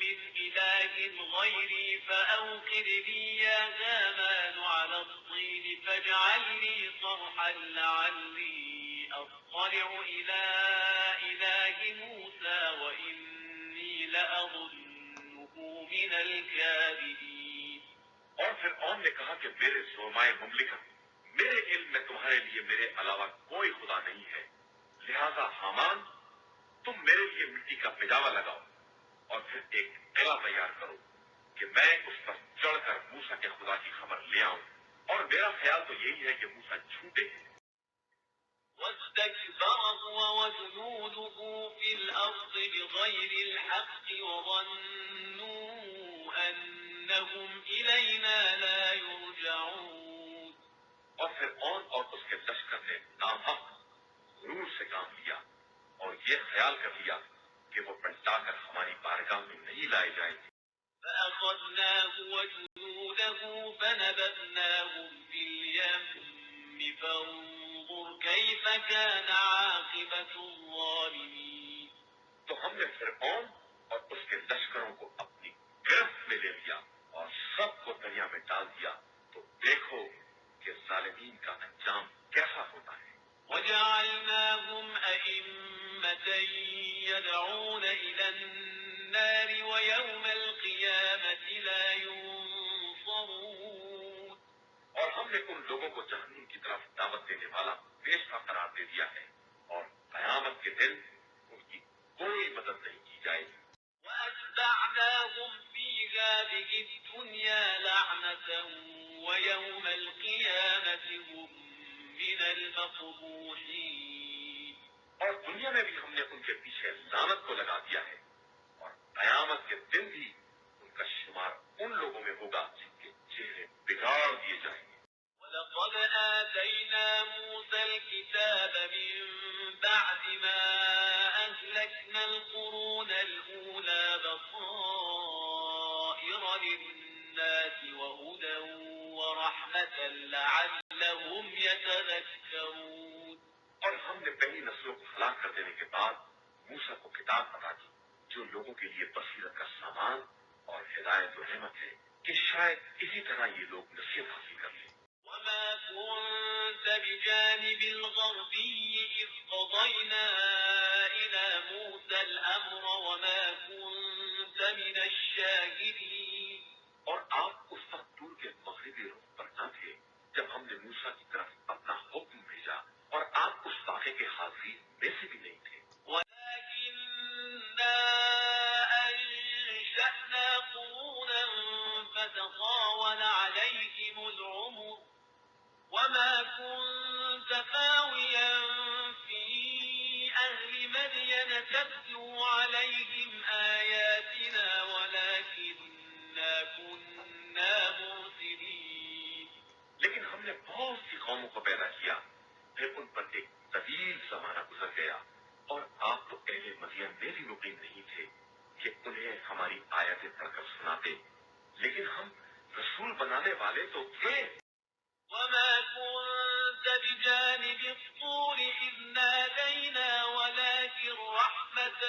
من إله غيري فأوقد لي يا هامان على الطين فاجعل لي صرحا لعلي أطلع إلى إله موسى وإني لأظنه من الكاذبين۔ اور فرعون نے کہا کہ میرے سرمائے مملکت، میرے علم میں تمہارے لیے میرے علاوہ کوئی خدا نہیں ہے، لہذا حامان تم میرے لیے مٹی کا پجاوا لگاؤ اور پھر ایک قلعہ تیار کرو کہ میں اس پر چڑھ کر موسیٰ کے خدا کی خبر لے آؤں، اور میرا خیال تو یہی ہے کہ موسیٰ جھوٹے ہیں۔ واستكبر هو وجنوده في الأرض بغير الحق وظنوا أنهم إلينا لا يرجعون۔ اور فرعون اور اس کے لشکر نے ناحق غرور سے کام لیا اور یہ خیال کر لیا کہ وہ پلٹا کر ہماری بارگاہ میں نہیں لائے جائیں گے۔ فأخذناه وجنوده فنبذناهم في اليم فانظر كيف كان عاقبة الظالمين۔ تو ہم نے فرعون اور اس کے لشکروں کو اپنی گرفت میں لے لیا اور سب کو دریا میں ڈال دیا، تو دیکھو کہ ظالمین کا انجام کیسا ہوتا ہے۔ وجعلناهم أئمة يدعون إلى النار ويوم القيامة لا ينصرون۔ اور ہم نے ان لوگوں کو جہنم کی طرف دعوت دینے والا پیشوا قرار دے دیا ہے، اور قیامت کے دن ان کی کوئی مدد نہیں کی جائے گی۔ وأتبعناهم في هذه الدنيا لعنة ويوم القيامة هم من المقبوحين۔ اور دنیا میں بھی ہم نے ان کے پیچھے لعنت کو لگا دیا ہے، اور قیامت کے دن بھی ان کا شمار ان لوگوں میں ہوگا جن کے چہرے بگاڑ دیے جائیں گے۔ ولقد آتينا موسى الكتاب من بعد ما أهلكنا القرون الأولى بصائر للناس وهدى ورحمة لعلهم يتذكرون۔ اور ہم نے پہلی نسلوں کو ہلاک کر دینے کے بعد موسیٰ کو کتاب عطا کی جو لوگوں کے لیے بصیرت کا سامان اور ہدایت و رحمت ہے کہ شاید اسی طرح یہ لوگ نصیحت حاصل کر لیں۔ وما كنت بجانب الغربي إذ قضينا إلى موسى الأمر وما كنت من الشاهدين۔ اور آپ اس وقت دور کے مغربی رخ پر نہ تھے جب ہم نے موسیٰ کی طرف اپنا حکم بھیجا اور آپ اس واقعے کے حاضرین میں سے بھی نہیں تھے۔ ولكننا أنشأنا قرونا فتطاول عليهم العمر وما كنت ثاويا في أهل مدين تتلو عليهم آياتنا ولكننا كنا مرسلين۔ لیکن ہم نے بہت سی قوموں کو پیدا کیا، پھر ان پر ایک طویل زمانہ گزر گیا، اور آپ تو اہل مدین میں بھی مقیم نہیں تھے کہ انہیں ہماری آیتیں پڑھ کر سناتے، لیکن ہم رسول بنانے والے تو تھے۔ وما كنت بجانب الطور إذ نادينا ولكن رحمة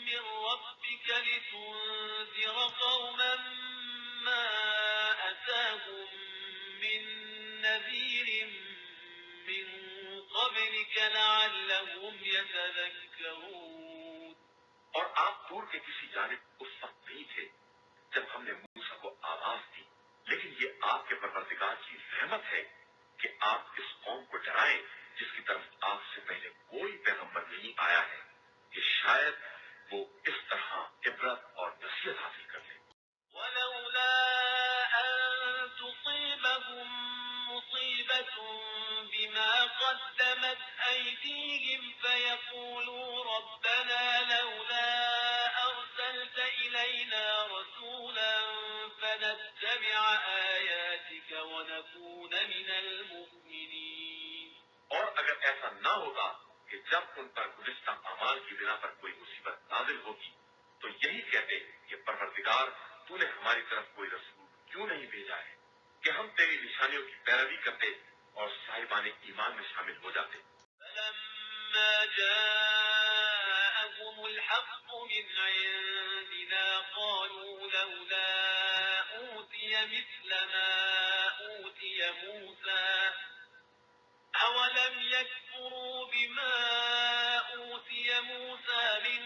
من ربك لتنذر قوما ما أتاهم من نذير من قبلك لعلهم يتذكرون۔ اور آپ دور کے کسی جانب اس وقت نہیں تھے جب ہم نے موسیٰ کو آواز دی، لیکن یہ آپ کے پروردگار کی رحمت ہے کہ آپ اس قوم کو ڈرائیں جس کی طرف آپ سے پہلے کوئی پیغمبر نہیں آیا ہے کہ شاید وہ اس طرح عبرت اور نصیحت حاصل کر لیں۔ ولولا أن تصيبهم مصيبة بما قدمت أيديهم فيقولوا ربنا لولا أرسلت إلينا رسولا فنتبع آياتك ونكون من المؤمنين۔ اور اگر ایسا نہ ہوتا کہ جب ان پر گزشتہ اعمال کی بنا پر کوئی مصیبت نازل ہوگی تو یہی کہتے کہ پروردگار تو نے ہماری طرف کوئی رسول کیوں نہیں بھیجا ہے کہ ہم تیری نشانیوں کی پیروی کرتے اور صاحبان ایمان میں شامل ہو جاتے۔ فلما جاءهم الحق من عندنا قالوا لولا أوتي مثل ما أوتي موسى أولم يكفروا بما أوتي موسى من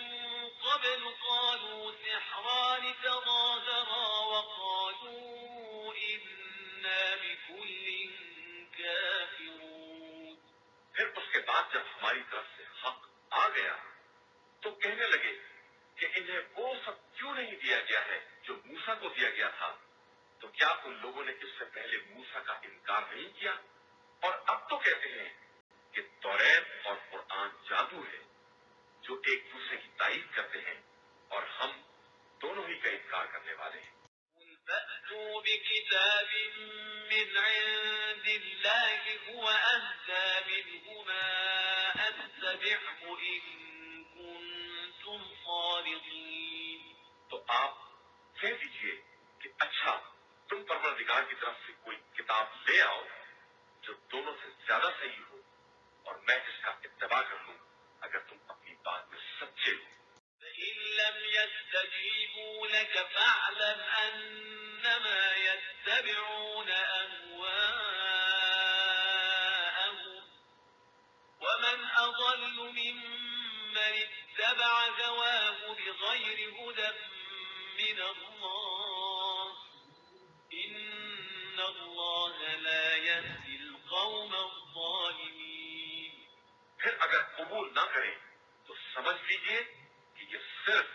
قبل قالوا سحران تظاهرا وقالوا إنا بكل كافرون۔ پھر اس کے بعد جب ہماری طرف سے حق آ گیا تو کہنے لگے کہ انہیں وہ سب کیوں نہیں دیا گیا ہے جو موسیٰ کو دیا گیا تھا، تو کیا ان لوگوں نے اس سے پہلے موسیٰ کا انکار نہیں کیا؟ اور اب تو کہتے ہیں کہ توریت اور قرآن جادو ہے جو ایک دوسرے کی تائید کرتے ہیں، اور ہم دونوں ہی کا انکار کرنے والے ہیں۔ قل فأتوا بكتاب من عند الله هو أهدى منهما أتبعه إن كنتم صادقين۔ تو آپ کہہ دیجئے کہ اچھا تم پروردگار کی طرف سے کوئی کتاب لے آؤ جو دونوں سے زیادہ صحیح ہو، اور میں اس کا اتباع کر لوں اگر تم اپنی بات میں سچے ہو۔ فإن لم يستجيبوا لك فاعلم أنما يتبعون أهواءهم ومن أضل ممن اتبع هواه بغير هدى من الله إن الله لا يهدي القوم الظالمين۔ پھر اگر قبول نہ کریں تو سمجھ لیجئے کہ یہ صرف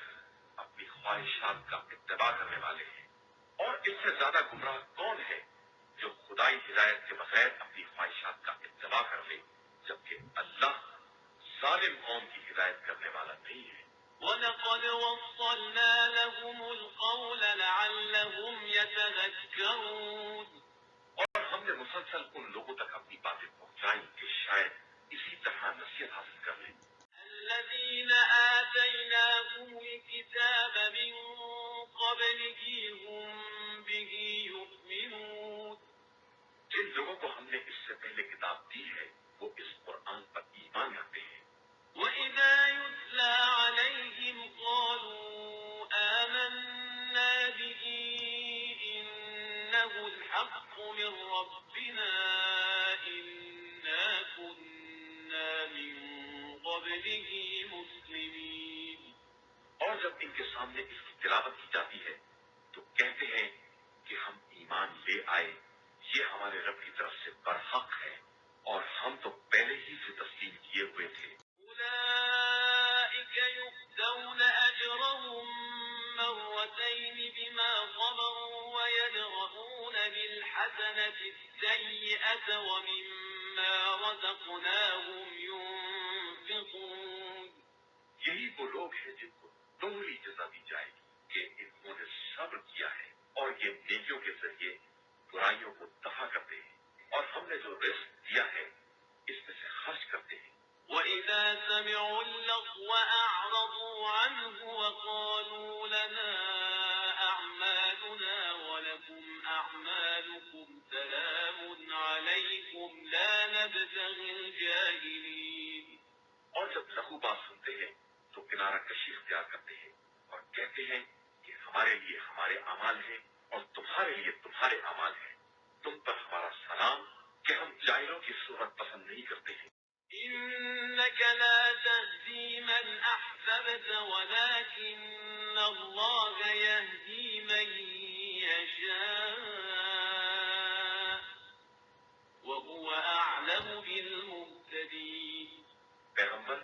اپنی خواہشات کا اتباع کرنے والے ہیں، اور اس سے زیادہ گمراہ کون ہے جو خدائی ہدایت کے بغیر اپنی خواہشات کا اتباع کر لے، جبکہ اللہ ظالم قوم کی ہدایت کرنے والا نہیں ہے۔ وَلَقَدْ وَصَّلْنَا لَهُمُ الْقَوْلَ لَعَلَّهُمْ يَتَذَكَّرُونَ۔ اور ہم نے مسلسل ان لوگوں تک اپنی باتیں پہنچائیں کہ شاید اسی طرح نصیحت حاصل کر لیں۔ الذين آتيناهم الكتاب من قبله هم به يؤمنون۔ جن لوگوں کو ہم نے اس سے پہلے کتاب دی ہے وہ اس قرآن پر ایمان رکھتے ہیں۔ وَإِذَا يُتْلَى کے سامنے اس کی تلاوت کی جاتی ہے تو کہتے ہیں کہ ہم ایمان لے آئے، یہ ہمارے رب کی طرف سے برحق ہے اور ہم تو پہلے ہی سے تسلیم کیے ہوئے تھے۔ أولئك يؤتون أجرهم مرتين بما صبروا ويدرؤون بالحسنة السيئة ومما رزقناهم ينفقون۔ یہی وہ لوگ ہیں جن کو دوہری جزا دی جائے گی کہ انہوں نے صبر کیا ہے اور یہ نیکیوں کے ذریعے برائیوں کو دفع کرتے ہیں، اور ہم نے جو رزق دیا ہے اس میں سے خرچ کرتے ہیں۔ وَإِذَا سَمِعُوا اللَّغْوَ أَعْرَضُوا عَنْهُ وَقَالُوا لَنَا أَعْمَالُنَا وَلَكُمْ أَعْمَالُكُمْ سَلَامٌ عَلَيْكُمْ لَا نَبْتَغِي الْجَاهِلِينَ۔ اور جب لغو بات سنتے ہیں تو کنارہ کشی اختیار کرتے ہیں اور کہتے ہیں کہ ہمارے لیے ہمارے اعمال ہیں اور تمہارے لیے تمہارے اعمال ہیں، تم پر ہمارا سلام کہ ہم جاہلوں کی صورت پسند نہیں کرتے ہیں۔ إِنَّكَ لَا تَهْدِي مَنْ أَحْبَبْتَ وَلَكِنَّ اللَّهَ يَهْدِي مَن يَشَاءُ وَهُوَ أَعْلَمُ بِالْمُهْتَدِينَ۔ پیغمبر،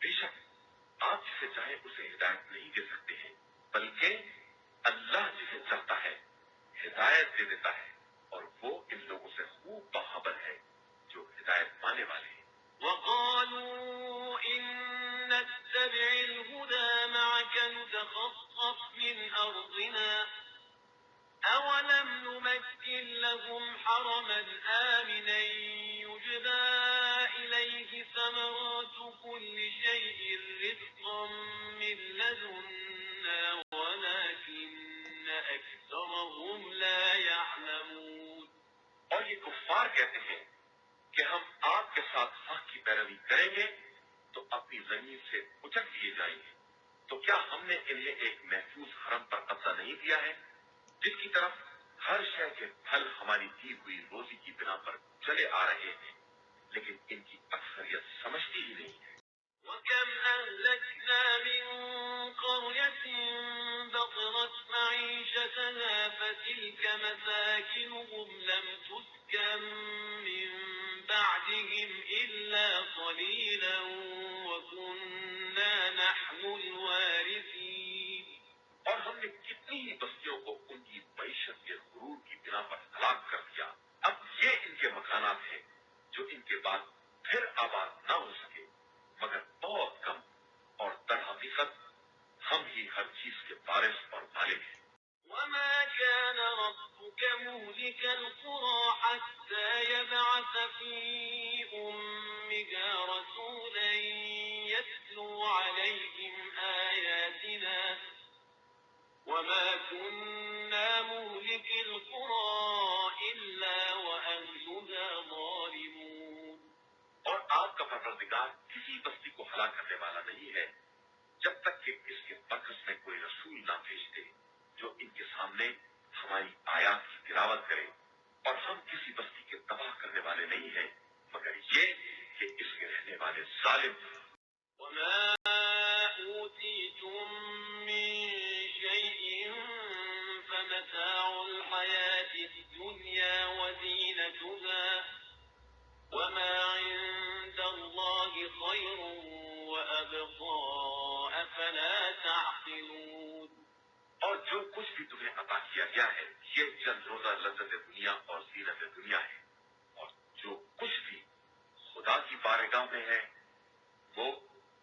بے شک آپ جسے چاہیں اسے ہدایت نہیں دے سکتے ہیں، بلکہ اللہ جسے چاہتا ہے ہدایت دے دیتا ہے، اور وہ ان لوگوں سے خوب باخبر ہے جو ہدایت پانے والے ہیں۔ وَقَالُوا إِن نَّتَّبِعِ الْهُدَىٰ مَعَكَ نُتَخَطَّفْ مِنْ أَرْضِنَا أَوَلَمْ نُمَكِّن لَّهُمْ حَرَمًا آمِنًا يُجْبَىٰ إِلَيْهِ ثَمَرَاتُ كُلِّ شَيْءٍ رِّزْقًا مِّن لَّدُنَّا وَلَٰكِنَّ أَكْثَرَهُمْ لَا يَعْلَمُونَ۔ اور یہ کفار کہتے ہیں کہ ہم آپ کے ساتھ حق کی پیروی کریں گے تو اپنی زمین سے اچک لیے جائیں گے، تو کیا ہم نے انہیں ایک محفوظ حرم پر قبضہ نہیں دیا ہے جس کی طرف ہر شے کے پھل ہماری دی ہوئی روزی کی بنا پر چلے آ رہے ہیں، لیکن ان کی اکثریت سمجھتی ہی نہیں ہے۔ وَكَمْ أَهْلَكْنَا مِن قَرْيَةٍ بَطِرَتْ مَعِيشَتَهَا فَتِلْكَ مَسَاكِنُهُمْ لَمْ تُسْكَن مِّن بَعْدِهِمْ إِلَّا قَلِيلًا وَكُنَّا نَحْنُ الْوَارِثِينَ۔ اور ہم نے کتنی ہی بستیوں کو ان کی معیشت کے غرور کی بنا پر ہلاک کر دیا، اب یہ ان کے مکانات ہیں جو ان کے بعد پھر آباد نہ ہو سکے، مگر بہت کم، اور در حقیقت ہم ہی ہر چیز کے وارث اور مالک ہیں۔ وَمَا كَانَ رَبُّكَ مُهْلِكَ الْقُرَىٰ حَتَّىٰ يَبْعَثَ فِي أُمِّهَا رَسُولًا يَتْلُو عَلَيْهِمْ آيَاتِنَا وَمَا كُنَّا مُهْلِكِ الْقُرَىٰ إِلَّا وَأَهْلُهَا ظَالِمُونَ۔ اور آپ کا پروردگار کسی بستی کو ہلاک کرنے والا نہیں ہے جب تک کہ اس کے برعکس میں کوئی رسول نہ بھیج دے جو ان کے سامنے ہماری آیات کی تلاوت کرے، اور ہم کسی بستی کے تباہ کرنے والے نہیں ہیں مگر یہ کہ اس کے رہنے والے ظالم ہیں۔ وَمَا أُوتِيتُم مِّن شَيْءٍ فَمَتَاعُ الْحَيَاةِ الدُّنْيَا وَزِينَتُهَا وَمَا عِندَ اللَّهِ خَيْرٌ وَأَبْقَىٰ أَفَلَا تَعْقِلُونَ۔ اور جو کچھ بھی تمہیں عطا کیا گیا ہے یہ چند روزہ لذت دنیا اور زینت دنیا ہے، اور جو کچھ بھی خدا کی بارگاہ میں ہے وہ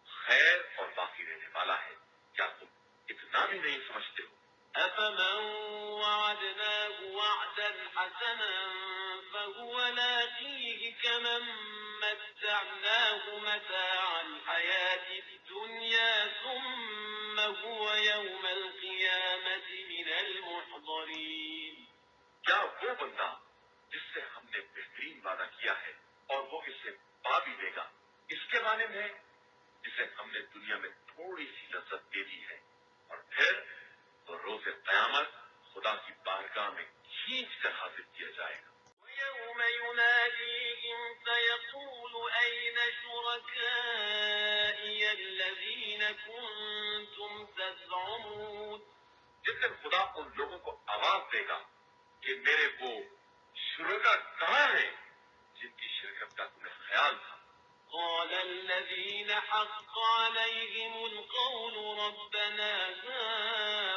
خیر اور باقی رہنے والا ہے، کیا تم اتنا بھی نہیں سمجھتے ہو؟ أَفَمَن وَعَدْنَاهُ وَعْدًا حَسَنًا فَهُوَ لَاقِيهِ كَمَن مَّتَّعْنَاهُ مَتَاعَ الْحَيَاةِ الدُّنْيَا ثُمَّ هُوَ يَوْمَ الْقِيَامَةِ مِنَ الْمُحْضَرِينَ۔ کیا وہ بندہ جس سے ہم نے بہترین وعدہ کیا ہے اور وہ اسے پا بھی لے گا، اس کے بارے میں جسے ہم نے دنیا میں تھوڑی سی لذت دے دی ہے، اور پھر وہ روز قیامت خدا کی بارگاہ میں کھینچ کر حاضر کیا جائے گا۔ وَيَوْمَ يُنَادِيهِمْ فَيَقُولُ أَيْنَ شُرَكَائِيَ الَّذِينَ كُنتُمْ تَزْعُمُونَ دن خدا ان لوگوں کو آواز دے گا کہ میرے وہ شرکا کہاں ہیں جن کی شرکت کا تمہیں خیال تھا؟ قال الذين حق عليهم القول ربنا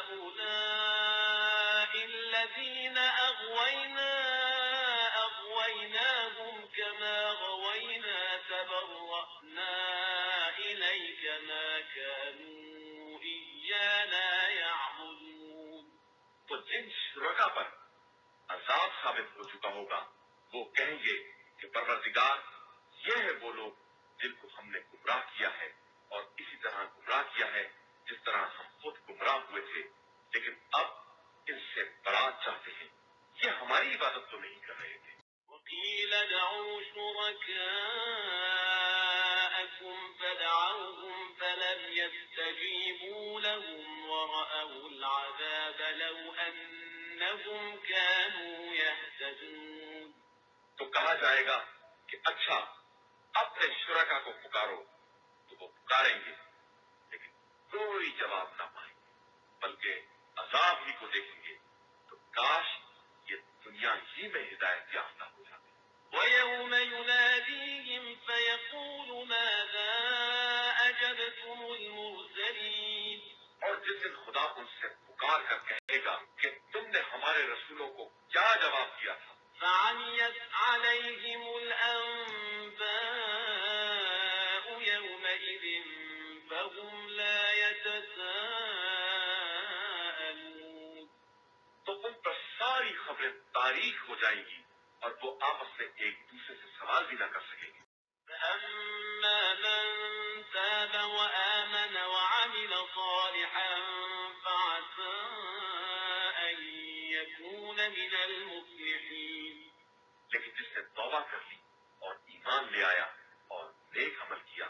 هؤلاء الذين أغويناهم كما غوينا تبرأنا إليك ما كانوا إيانا يعبدون. تو جن شرکا پر عذاب ثابت ہو چکا ہوگا وہ کہیں گے کہ پروردگار یہ ہے وہ لوگ جن کو ہم نے گمراہ کیا ہے اور اسی طرح گمراہ کیا ہے جس طرح ہم خود گمراہ ہوئے تھے، لیکن اب ان سے برات چاہتے ہیں، یہ ہماری عبادت تو نہیں کر رہے تھے. وقيل ادعوا شركاءكم فدعوهم فلم يستجيبوا لهم ورأوا العذاب لو أنهم كانوا يهتدون. تو کہا جائے گا کہ اچھا اپنے شرکا کو پکارو، تو وہ پکاریں گے لیکن کوئی جواب نہ پائیں گے بلکہ عذاب ہی کو دیکھیں گے. تو کاش یہ دنیا ہی میں ہدایت یافتہ ہو جاتے. ويوم يناديهم فيقول ماذا أجبتم المرسلين. اور جس دن خدا ان سے پکار کر کہے گا کہ تم نے ہمارے رسولوں کو کیا جواب دیا تھا. فعميت عليهم الأنباء يومئذ فهم لا يتساءلون. تو ان پر ساری خبریں تاریخ ہو جائیں گی اور وہ آپس میں ایک دوسرے سے سوال بھی نہ کر سکیں گے. فأما من تاب وآمن وعمل صالحا فعسى أن يكون من المفلحين. لیکن جس نے توبہ کر لی اور ایمان لے آیا اور نیک عمل کیا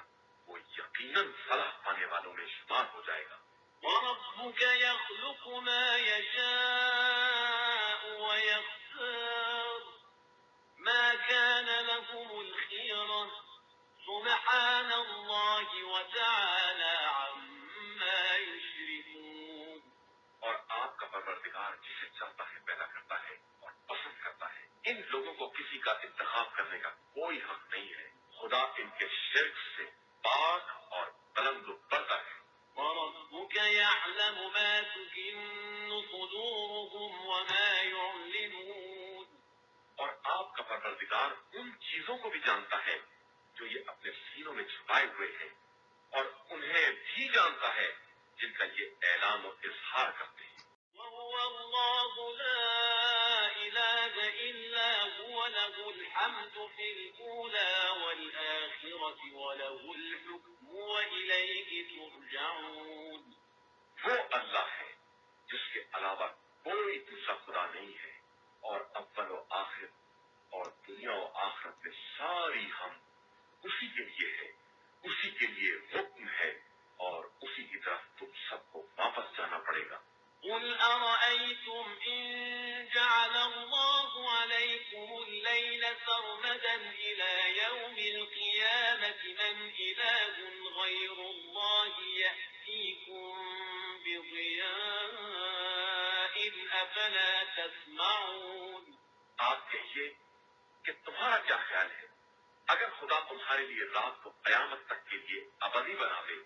وہ یقیناً فلاح پانے والوں میں شمار ہو جائے گا. وربك يخلق ما يشاء ويختار ما كان لهم الخيرة سبحان الله وتعالى عما يشركون. اور آپ کا پروردگار جسے چاہتا ہے پیدا کرتا ہے اور پسند کرتا ہے. ان لوگوں کو کسی کا انتخاب کرنے کا کوئی حق نہیں ہے. خدا ان کے شرک سے پاک اور بلند و برتر ہے. وربك يعلم ما تكن صدورهم وما يعلنون. اور آپ کا پروردگار ان چیزوں کو بھی جانتا ہے جو یہ اپنے سینوں میں چھپائے ہوئے ہیں اور انہیں بھی جانتا ہے جن کا یہ اعلان و اظہار کرتے ہیں. وهو الله لا إله إلا هو له الحمد في الأولى والآخرة وله الحكم وإليه ترجعون. وہ اللہ ہے جس کے علاوہ کوئی دوسرا خدا نہیں ہے اور اول و آخر اور دنیا و آخرت میں ساری ہم اسی کے لیے ہے، اسی کے لیے حکم ہے اور اسی کی طرف تم سب کو واپس جانا پڑے گا. قل أرأيتم إن جعل الله عليكم الليل سرمدا إلى يوم القيامة من إله غير الله يأتيكم بضياء أفلا تسمعون. آپ کہیے کہ تمہارا کیا خیال ہے اگر خدا تمہارے لیے رات کو قیامت تک کے لیے ابدی بنا دے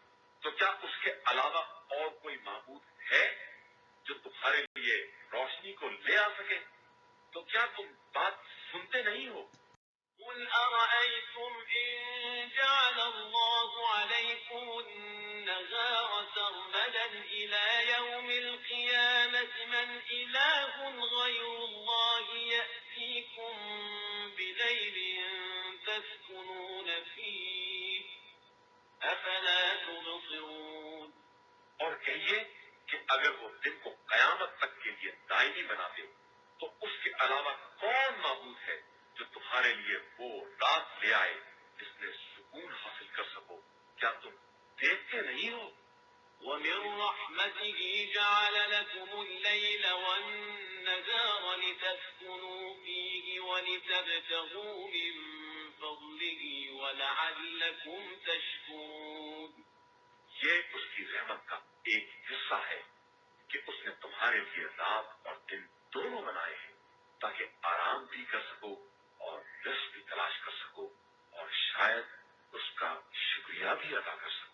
تو کیا اس کے علاوہ اور کوئی معبود ہے جو تمہارے لیے روشنی کو لے آ سکے؟ تو کیا تم بات سنتے نہیں ہو؟ قل أرأيتم إن جعل الله عليكم النهار سرمدا إلى يوم القيامة من إله غير الله يأتيكم بليل تسكنون فيه أفلا تبصرون. اور کہیے کہ اگر وہ دن کو قیامت تک کے لیے دائمی بنا دے تو اس کے علاوہ کون معبود ہے جو تمہارے لیے وہ رات لے آئے جس میں سکون حاصل کر سکو؟ کیا تم دیکھتے نہیں ہو؟ ومن رحمته جعل لكم الليل والنهار لتسكنوا فيه ولتبتغوا من فضله ولعلكم تشكرون. یہ اس کی رحمت کا ایک حصہ ہے کہ اس نے تمہارے لیے رات اور دن دونوں بنائے ہیں تاکہ آرام بھی کر سکو اور رزق بھی تلاش کر سکو اور شاید اس کا شکریہ بھی ادا کر سکو۔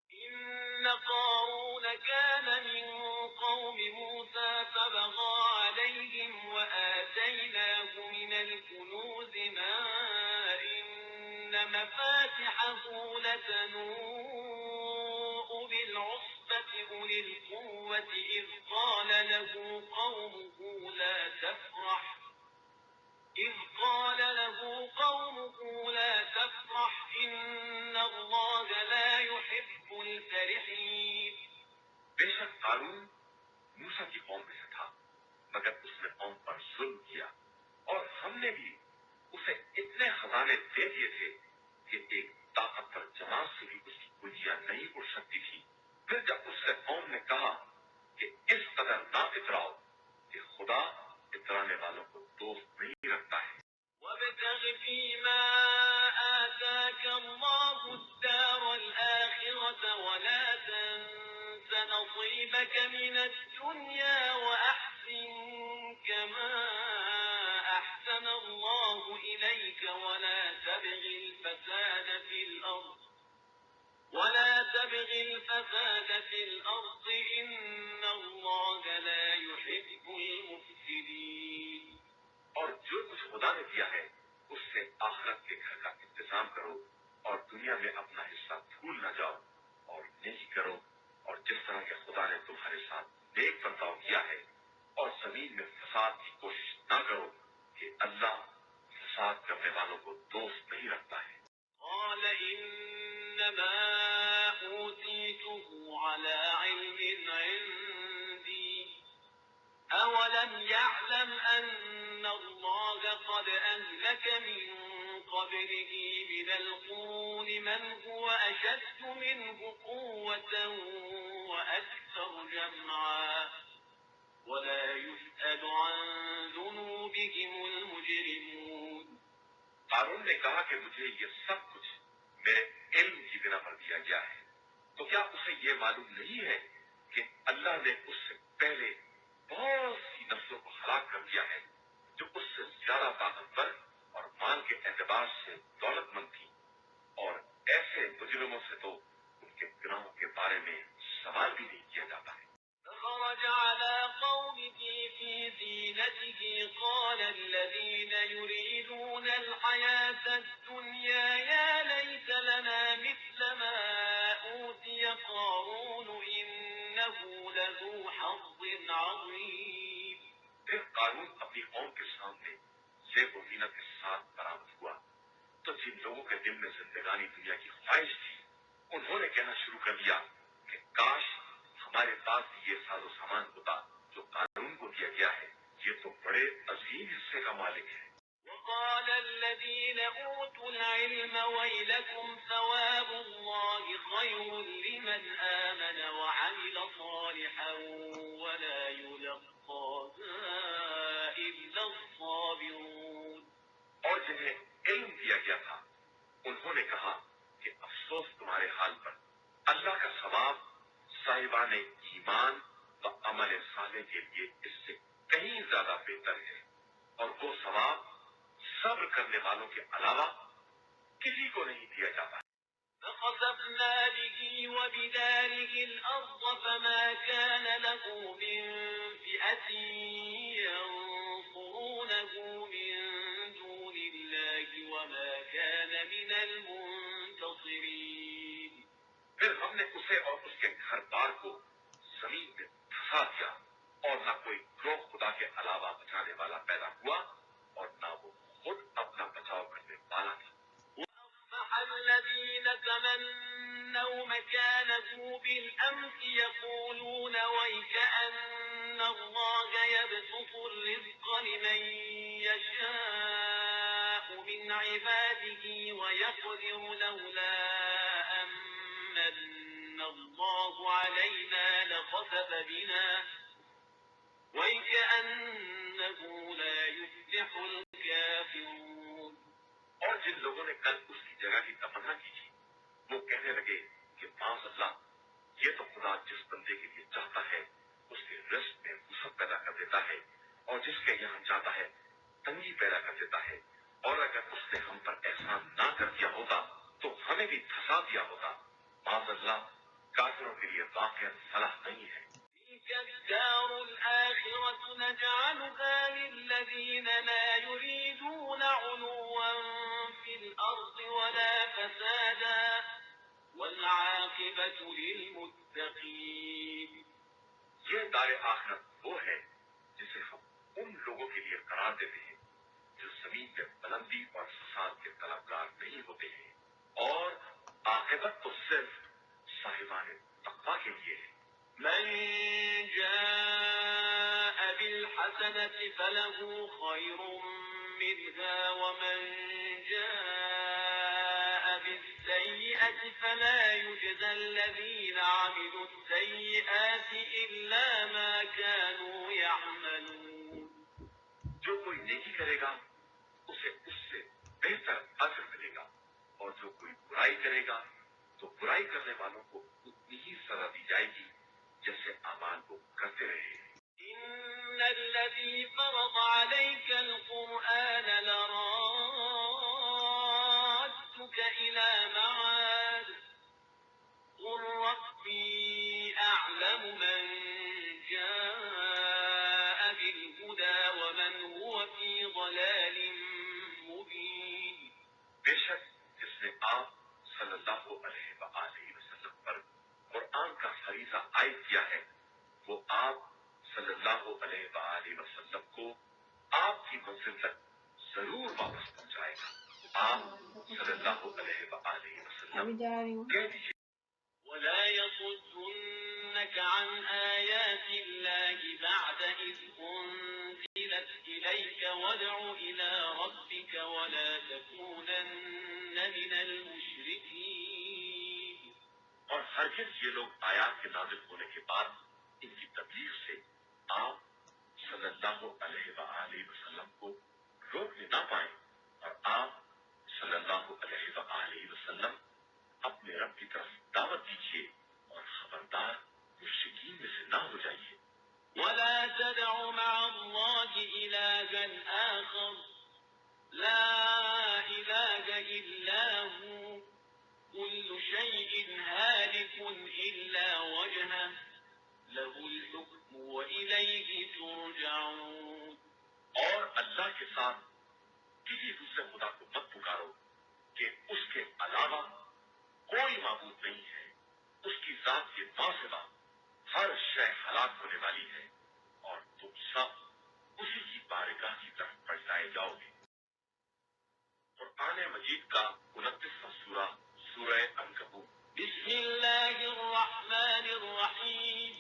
إن قارون كان من قوم موسى فبغى عليهم وآتيناه من الكنوز ما إن مفاتحه لتنوء بالعصبة أولي القوة إذ قال له قومه لا تفرح إن الله لا يحب الفرحين۔ بے شک قارون موسیٰ کی قوم میں سے تھا، مگر اس نے قوم پر ظلم کیا، اور ہم نے بھی اسے اتنے خزانے دے دیے تھے کہ ایک طاقتور جماعت سے بھی اس کی کنجیاں نہیں اڑ سکتی تھی۔ پھر جب اس سے قوم نے کہا کہ اس قدر نہ اتراؤ کہ خدا اترانے والوں کو دوست نہیں رکھتا ہے۔ وابتغ فيما آتاك الله الدار الآخرة ولا تنس نصيبك من الدنيا وأحسن كما أحسن الله إليك ولا تبغ الفساد في الأرض إن الله لا يحب المفسدين۔ اور جو کچھ خدا نے دیا ہے اس سے آخرت کے گھر کا انتظام کرو اور دنیا میں اپنا حصہ بھول نہ جاؤ اور نیکی کرو، اور جس طرح کہ خدا نے تمہارے ساتھ نیک برتاؤ کیا ہے، اور زمین میں فساد کی کوشش نہ کرو کہ اللہ فساد کرنے والوں کو دوست نہیں رکھتا ہے۔ قال إنما أوتيته على علم عندي أولم يعلم أن الله قد أهلك من قبله من القرون من هو أشد منه قوة وأكثر جمعا ولا يسأل عن ذنوبهم المجرمون۔ قارون نے کہا کہ مجھے یہ سب کچھ میرے علم کی بنا پر دیا گیا ہے، تو کیا اسے یہ معلوم نہیں ہے کہ اللہ نے اس سے پہلے بہت سی نسلوں کو ہلاک کر دیا ہے جو اس سے زیادہ طاقتور اور مال کے اعتبار سے دولت مند تھی، اور ایسے مجرموں سے تو ان کے گناہوں کے بارے میں سوال بھی نہیں کیا جاتا ہے۔ فخرج على قومه في زينته قال الذين يريدون الحياة الدنيا يا ليت لنا مثل ما أوتي قارون إنه لذو حظ عظيم۔ پھر قارون اپنی قوم کے سامنے زیب و زینت کے ساتھ برآمد ہوا تو جن لوگوں کے دل میں زندگانی دنیا کی خواہش تھی انہوں نے کہنا شروع کر دیا کہ کاش ہمارے پاس بھی یہ ساز و سامان ہوتا جو قارون کو دیا گیا ہے، یہ تو بڑے عظیم حصے کا مالک ہے۔ وقال الذين أوتوا العلم ويلكم ثواب الله خير لمن آمن وعمل صالحا ولا يلقاها إلا الصابرون۔ اور جنہیں علم دیا گیا تھا انہوں نے کہا کہ افسوس تمہارے حال پر، اللہ کا ثواب صاحبان ایمان و عمل صالح کے لیے اس سے کہیں زیادہ بہتر ہے، اور وہ ثواب صبر کرنے والوں کے علاوہ کسی کو نہیں دیا جاتا ہے۔ فخسفنا به بداره الأرض فما كان له من فئة ينصرونه من دون الله وما كان من المنتصرين. پھر ہم نے اسے اور اس کے گھر بار کو زمین میں دھسا دیا اور نہ کوئی گروہ خدا کے علاوہ بچانے والا پیدا ہوا اور نہ وہ خود اپنا بچاؤ کرنے والا تھا. وأصبح الذين تمنوا مكانه بالأمس يقولون ويكأن الله يبسط الرزق لمن يشاء من عباده ويقدر لولا أمن الله علينا لخسف بنا ويكأنه لا يفلح الكافرون. اور جن لوگوں نے کل اس کی جگہ کی تمنا کی تھی وہ کہنے لگے کہ معاذ اللہ یہ تو خدا جس بندے کے لیے چاہتا ہے اس کے رزق میں وسعت پیدا کر دیتا ہے اور جس کے یہاں چاہتا ہے تنگی پیدا کر دیتا ہے اور اگر اس نے ہم پر احسان نہ کر دیا ہوتا تو ہمیں بھی دھسا دیا ہوتا. معاذ اللہ کافروں کے لیے واقعہ صلاح نہیں ہے. تلك الدار الآخرة نجعلها للذين لا يريدون علوا في الأرض ولا فسادا والعاقبة للمتقين. یہ دار آخرت وہ ہے جسے ہم ان لوگوں کے لیے قرار دیتے ہیں جو زمین میں بلندی اور فساد کے طلبگار نہیں ہوتے ہیں اور عاقبت تو صرف صاحبان تقویٰ کے لیے ہے. من جاء بالحسنة فله خير منها ومن جاء بالسيئة فلا يجزى الذين عملوا السيئات إلا ما كانوا يعملون. جو کوئی نیکی کرے گا اسے اس سے بہتر اجر ملے گا اور جو کوئی برائی کرے گا تو برائی کرنے والوں کو اتنی ہی سزا دی جائے گی جیسے اعمال کو کرتے رہے. إن الذي فرض عليك القرآن لرادك إلى معاد قل ربي أعلم من جاء بالهدى ومن هو في ضلال مبين. بے شک جس نے آپ صلی اللہ علیہ وآلہ وسلم پر قرآن کا فریضہ عائد کیا ہے وہ آپ صلی اللہ علیہ وآلہ وسلم کو آپ کی منزل تک ضرور واپس پہنچائے گا. آپ صلی اللہ علیہ وآلہ وسلم کہہ دیجیے ولا يصدنك عن آيات الله بعد إذ أنزلت إليك وادع إلى ربك ولا تكونن من المشركين. اور ہرگز یہ لوگ آیات کے نازل ہونے کے بعد ان کی تبلیغ سے آپ صلی اللہ علیہ وآلہ وسلم کو روکنے نہ پائیں اور آپ صلی اللہ علیہ وآلہ وسلم اپنے رب کی طرف دعوت دیجیے اور خبردار مشرکین میں سے نہ ہو جائیے. ولا تدع مع الله إلها آخر لا إله إلا هو كل شيء هالك إلا وجهه له الحكم وإليه ترجعون. اور اللہ کے ساتھ کسی دوسرے خدا کو مت پکارو کہ اس کے علاوہ کوئی معبود نہیں ہے. اس کی ذات کے ماسوا ہر شے ہلاک ہونے والی ہے اور تم سب اسی کی بارگاہ کی طرف پلٹائے جاؤ گے. قرآن مجید کا 29واں سورہ سورہ عنکبوت. بسم اللہ الرحمن الرحیم.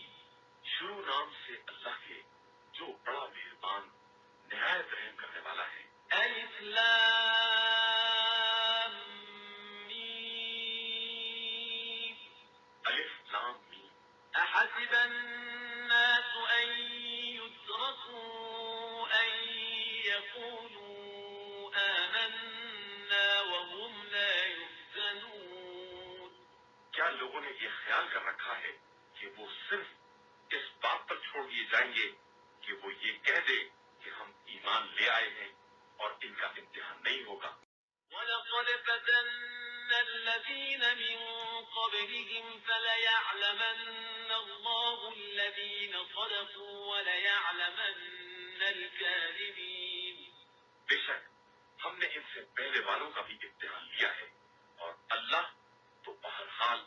شروع نام سے اللہ کے جو بڑا مہربان نہایت رحم کرنے والا ہے. الف لام میم. الف لام میم. احسب الناس ان يتركوا ان يقولوا آمنا وهم لا يفتنون. کیا لوگوں نے یہ خیال کر رکھا ہے کہ وہ صرف اس بات پر چھوڑ دیے جائیں گے کہ وہ یہ کہہ دے کہ ہم ایمان لے آئے ہیں اور ان کا امتحان نہیں ہوگا. وَلَقَدْ فَتَنَّا الذين من قبلهم فليعلمن الله الذين صدقوا وليعلمن الكاذبين. بے شک ہم نے ان سے پہلے والوں کا بھی امتحان لیا ہے اور اللہ تو بہرحال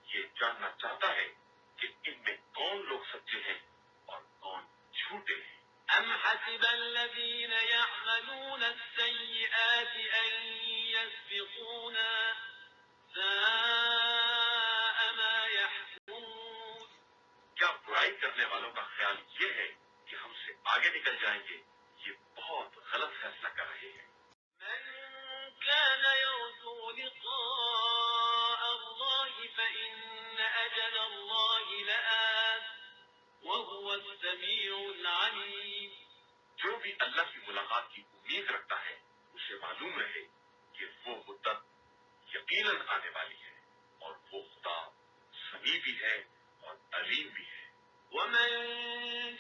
یہ جاننا چاہتا ہے کہ ان میں کون لوگ سچے ہیں اور کون جھوٹے ہیں. أم حسب الذين يعملون السيئات أن يسبقونا ساء ما يحكمون. کیا برائی کرنے والوں کا خیال یہ ہے کہ ہم سے آگے نکل جائیں گے؟ یہ بہت غلط فیصلہ کر رہے ہیں. من كان يرجو لقاء الله فإن أجل الله لآت وهو السميع العليم. جو بھی اللہ کی ملاقات کی امید رکھتا ہے اسے معلوم رہے کہ وہ مدت یقیناً آنے والی ہے اور وہ خدا سمیع بھی ہے اور علیم بھی ہے. ومن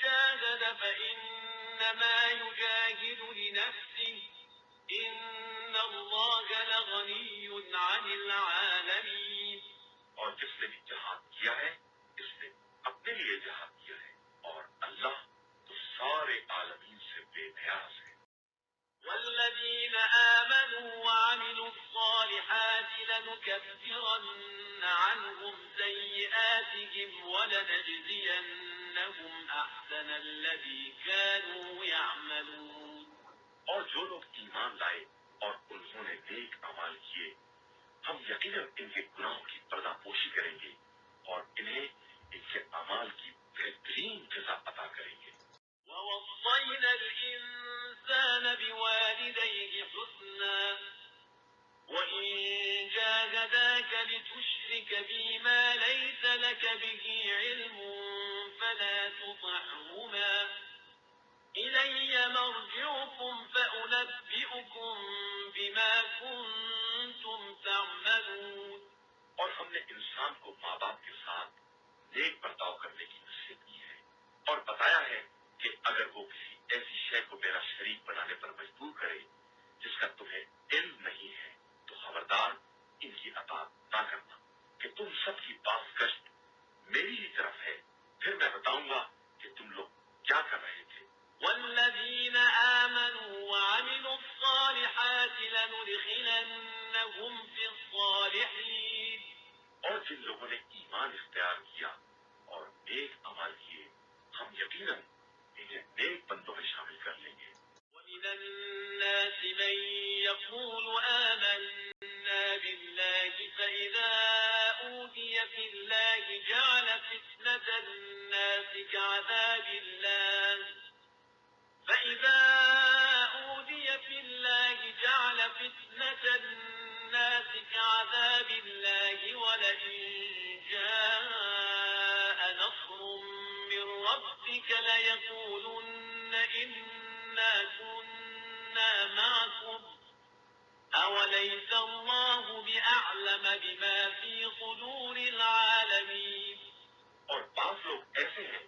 جاهد فإنما يجاهد لنفسه إن الله لغني عن العالمين. اور جس نے بھی جہاد کیا ہے اس نے اپنے لیے جہاد کیا ہے اور اللہ تو سارے عالمین سے بے نیاز ہے. والذين آمنوا وعملوا الصالحات لنكفرن عنهم سيئاتهم ولنجزينهم أحسن الذي كانوا يعملون. اور جو لوگ ایمان لائے اور انہوں نے نیک اعمال کیے ہم یقیناً ان کے گناہوں کی پردہ پوشی کریں گے اور انہیں ان کے اعمال کی بہترین جزا عطا کریں گے. ووصينا الإنسان بوالديه حسنا وإن جاهداك لتشرك بي ما ليس لك به علم فلا تطعهما إلي مرجعكم فأنبئكم بما كنتم تعملون. اور ہم نے انسان کو ماں باپ کے ساتھ نیک برتاؤ کرنے کی نصیحت کی ہے اور بتایا ہے کہ اگر وہ کسی ایسی شے کو میرا شریک بنانے پر مجبور کرے جس کا تمہیں علم نہیں ہے تو خبردار ان کی اطاعت نہ کرنا کہ تم سب کی پاس گشت میری ہی طرف ہے. پھر میں بتاؤں گا کہ تم لوگ کیا کر رہے تھے. والذين آمنوا وعملوا الصالحات لندخلنهم في الصالحين. اور جن لوگوں نے ایمان اختیار کیا اور نیک عمل کیے ہم یقیناً انہیں نیک بندوں میں شامل کر لیں گے. ومن الناس من يقول آمنا بالله فإذا أوذي في الله جعل فتنة الناس كعذاب الله فإذا أوذي في الله جعل فتنة الناس كعذاب الله ولئن جاء نصر من ربك ليقولن إنا كنا معكم أوليس الله بأعلم بما في صدور العالمين. اور بعض لوگ ایسے ہیں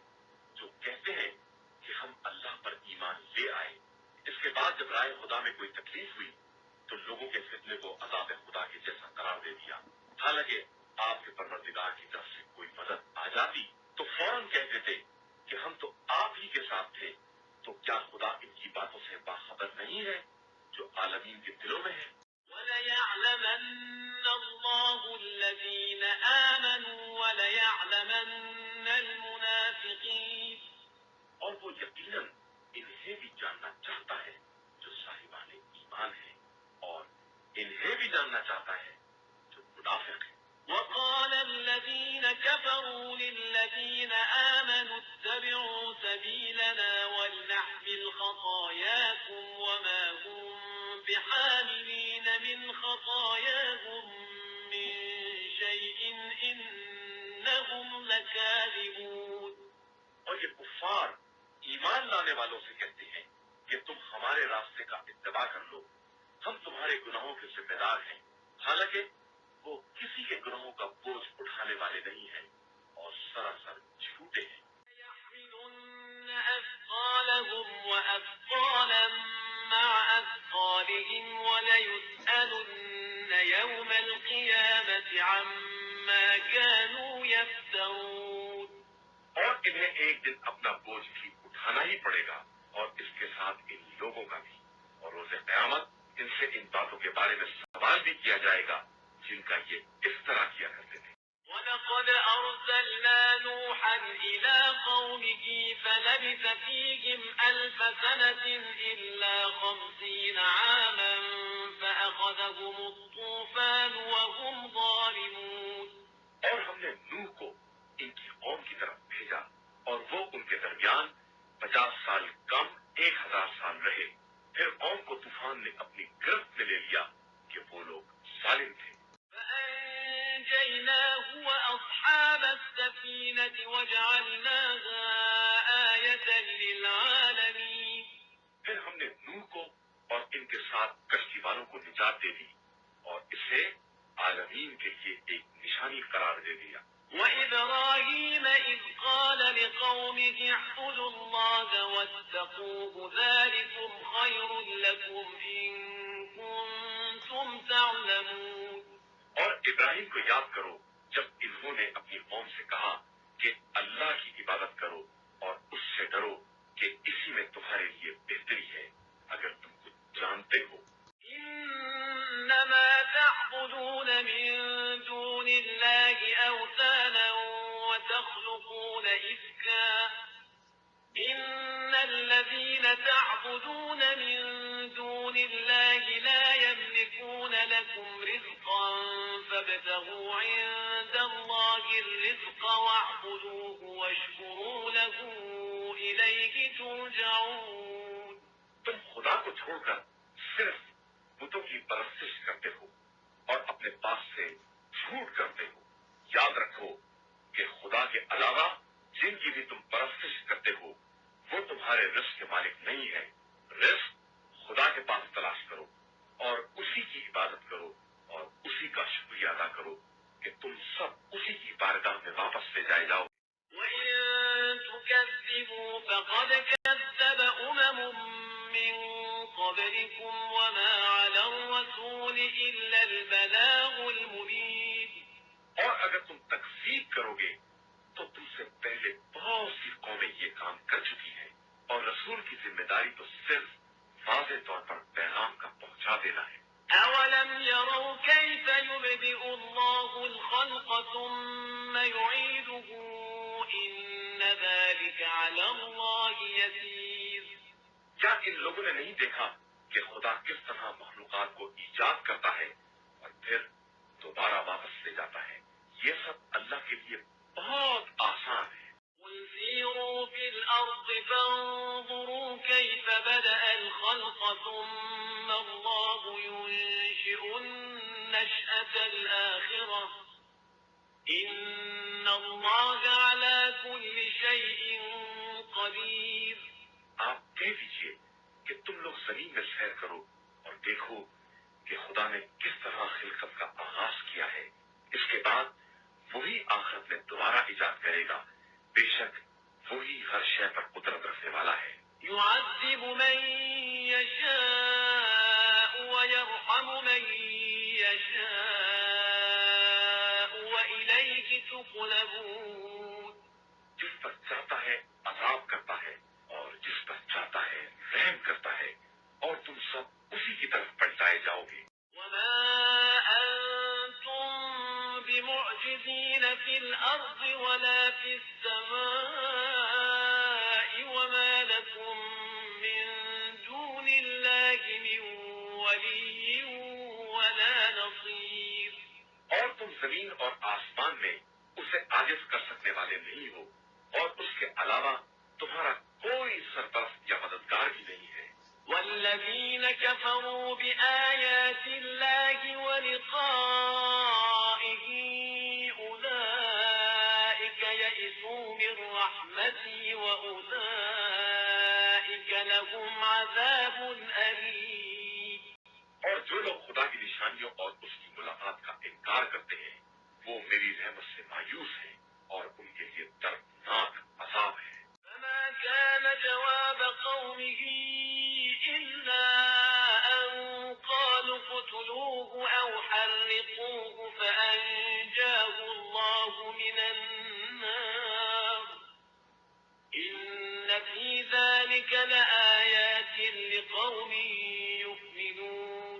جو کہتے ہیں کہ ہم اللہ پر ایمان لے آئے اس کے بعد جب رائے خدا میں کوئی تکلیف ہوئی تو لوگوں کے فتنے کو عذاب خدا کے جیسا قرار دے دیا. حالانکہ آپ کے پروردگار کی طرف سے کوئی مدد آ جاتی تو فوراً کہہ دیتے کہ ہم تو آپ ہی کے ساتھ تھے. تو کیا خدا ان کی باتوں سے باخبر نہیں ہے جو عالمین کے دلوں میں ہے؟ وَلَيَعْلَمَنَّ اللَّهُ الَّذِينَ آمَنُوا وَلَيَعْلَمَنَّ الْمُنَافِقِينَ. اور وہ یقیناً انہیں بھی جاننا چاہتا ہے جو صاحبان ایمان ہیں اور انہیں بھی جاننا چاہتا ہے جو منافق ہیں. وقال الذين كفروا للذين آمنوا اتبعوا سبيلنا ولنحمل خطاياكم وما هم بحاملين من خطاياهم من شيء إنهم لكاذبون. اور یہ کفار ایمان لانے والوں سے کہتے ہیں کہ تم ہمارے راستے کا اتباع کر لو ہم تمہارے گناہوں کے ذمہ دار ہیں حالانکہ وہ کسی کے گناہوں کا بوجھ اٹھانے والے نہیں ہیں اور سراسر جھوٹے ہیں. يحملن أثقالهم وأثقالا مع أثقالهم وليسألن يوم القيامة عما كانوا يفترون. اور انہیں ایک دن اپنا بوجھ بھی اٹھانا ہی پڑے گا اور اس کے ساتھ ان لوگوں کا بھی، اور روز قیامت ان سے ان باتوں کے بارے میں سوال بھی کیا جائے گا جن کا یہ اس طرح کیا کرتے تھے. وَلَقَدْ أَرْسَلْنَا نُوحًا إِلَىٰ قَوْمِهِ فَلَبِثَ فِيهِمْ أَلْفَ سَنَةٍ إِلَّا 50 عَامًا فَأَخَذَهُمُ الطُّوفَانُ وَهُمْ ظَالِمُونَ. اور ہم نے نوح کو ان کی قوم کی طرف بھیجا اور وہ ان کے درمیان 50 سال کم 1000 سال رہے. پھر قوم کو طوفان نے اپنی گرفت میں لے لیا کہ وہ لوگ ظالم تھے. فَأَنجَيْنَاهُ وَأَصْحَابَ السَّفِينَةِ وَجَعَلْنَاهَا آيَةً لِّلْعَالَمِينَ. پھر ہم نے نوح کو اور ان کے ساتھ کشتی والوں کو نجات دے دی اور اسے عالمین کے لیے ایک نشانی قرار دے دیا. وَإِبْرَاهِيمَ إِذْ قَالَ لِقَوْمِهِ اعْبُدُوا اللَّهَ وَاتَّقُوهُ ذَٰلِكُمْ خَيْرٌ لَّكُمْ إِن كُنتُمْ تَعْلَمُونَ. اور ابراہیم کو یاد کرو جب انہوں نے اپنی قوم سے کہا کہ اللہ کی عبادت کرو اور اس سے ڈرو کہ اسی میں تمہارے لیے بہتری ہے اگر تم کچھ جانتے ہو. إنما تعبدون من دون الله أوثانا وتخلقون إفكا إن الذين تعبدون من دون الله لا يملكون لكم رزقا فابتغوا عند الله الرزق واعبدوه واشكروا له إليه ترجعون. تم خدا کو چھوڑ کر صرف بتوں کی پرستش کرتے ہو اور اپنے پاس سے جھوٹ کرتے ہو. یاد رکھو کہ خدا کے علاوہ جن کی بھی تم پرستش کرتے ہو وہ تمہارے رزق کے مالک نہیں ہے. رزق خدا کے پاس تلاش کرو اور اسی کی عبادت کرو اور اسی کا شکریہ ادا کرو کہ تم سب اسی کی بارگاہ میں واپس لے جائے جاؤ. وَإِن تُكَذِّبُوا فَقَدْ كَذَّبَ أُمَمٌ مِّن قَبْلِكُمْ وَمَا عَلَى الرَّسُولِ إِلَّا الْبَلَاغُ الْمُبِينُ. اور اگر تم تکذیب کرو گے تو تم سے پہلے بہت سی قومیں یہ کام کر چکی ہیں اور رسول کی ذمہ داری تو صرف واضح طور پر پیغام کا پہنچا دینا ہے. أَوَلَمْ يَرَوْا كَيْفَ يُبْدِئُ اللَّهُ الْخَلْقَ ثُمَّ يُعِيدُهُ إِنَّ ذَلِكَ عَلَى اللَّهِ يَسِيرٌ. کیا ان لوگوں نے نہیں دیکھا کہ خدا کس طرح مخلوقات کو ایجاد کرتا ہے اور پھر دوبارہ واپس لے جاتا ہے؟ یہ سب اللہ کے لیے بہت آسان ہے. قُلْ سِيرُوا فِي الْأَرْضِ فَانظُرُوا كَيْفَ بَدَأَ الْخَلْقَ ثُمَّ اللَّهُ يُنشِئُ النَّشْأَةَ الْآخِرَةَ إِنَّ اللَّهَ عَلَى كُلِّ شَيْءٍ قَدِيرٌ. آپ کہہ دیجئے کہ تم لوگ زمین میں سیر کرو اور دیکھو کہ خدا نے کس طرح خلقت کا آغاز کیا ہے. اس کے بعد وہی آخرت میں دوبارہ ایجاد کرے گا. بے شک وہی ہر شے پر قدرت رکھنے والا ہے. يُعَذِّبُ مَن يَشَاءُ وَيَرْحَمُ مَن يَشَاءُ وَإِلَيْهِ تُقْلَبُونَ. جس پر چاہتا ہے عذاب کرتا ہے اور جس پر چاہتا ہے رحم کرتا ہے اور تم سب اسی کی طرف پلٹائے جاؤ گے. وَمَا أَنتُم بِمُعْجِزِينَ فِي الْأَرْضِ وَلَا فِي السَّمَاءِ وَمَا لَكُم مِّن دُونِ اللَّهِ مِن وَلِيٍّ وَلَا نَصِيرٍ. اور تم زمین اور آسمان میں اسے عاجز کر سکنے والے نہیں ہو اور اس کے علاوہ تمہارا کوئی سرپرست یا مددگار بھی نہیں ہے. وَالَّذِينَ كَفَرُوا بِآيَاتِ اللَّهِ وَلِقَائِهِ أُولَٰئِكَ يَئِسُوا مِن رَّحْمَتِي وَأُولَٰئِكَ لَهُمْ عَذَابٌ أَلِيمٌ. اور جو لوگ خدا کی نشانیوں اور اس کی ملاقات کا انکار کرتے ہیں وہ میری رحمت سے مایوس ہیں اور ان کے لیے دردناک عذاب ہے. فما كان جواب قومه إلا أن قالوا اقتلوه أو حرقوه ذلك لآيات لقوم يؤمنون.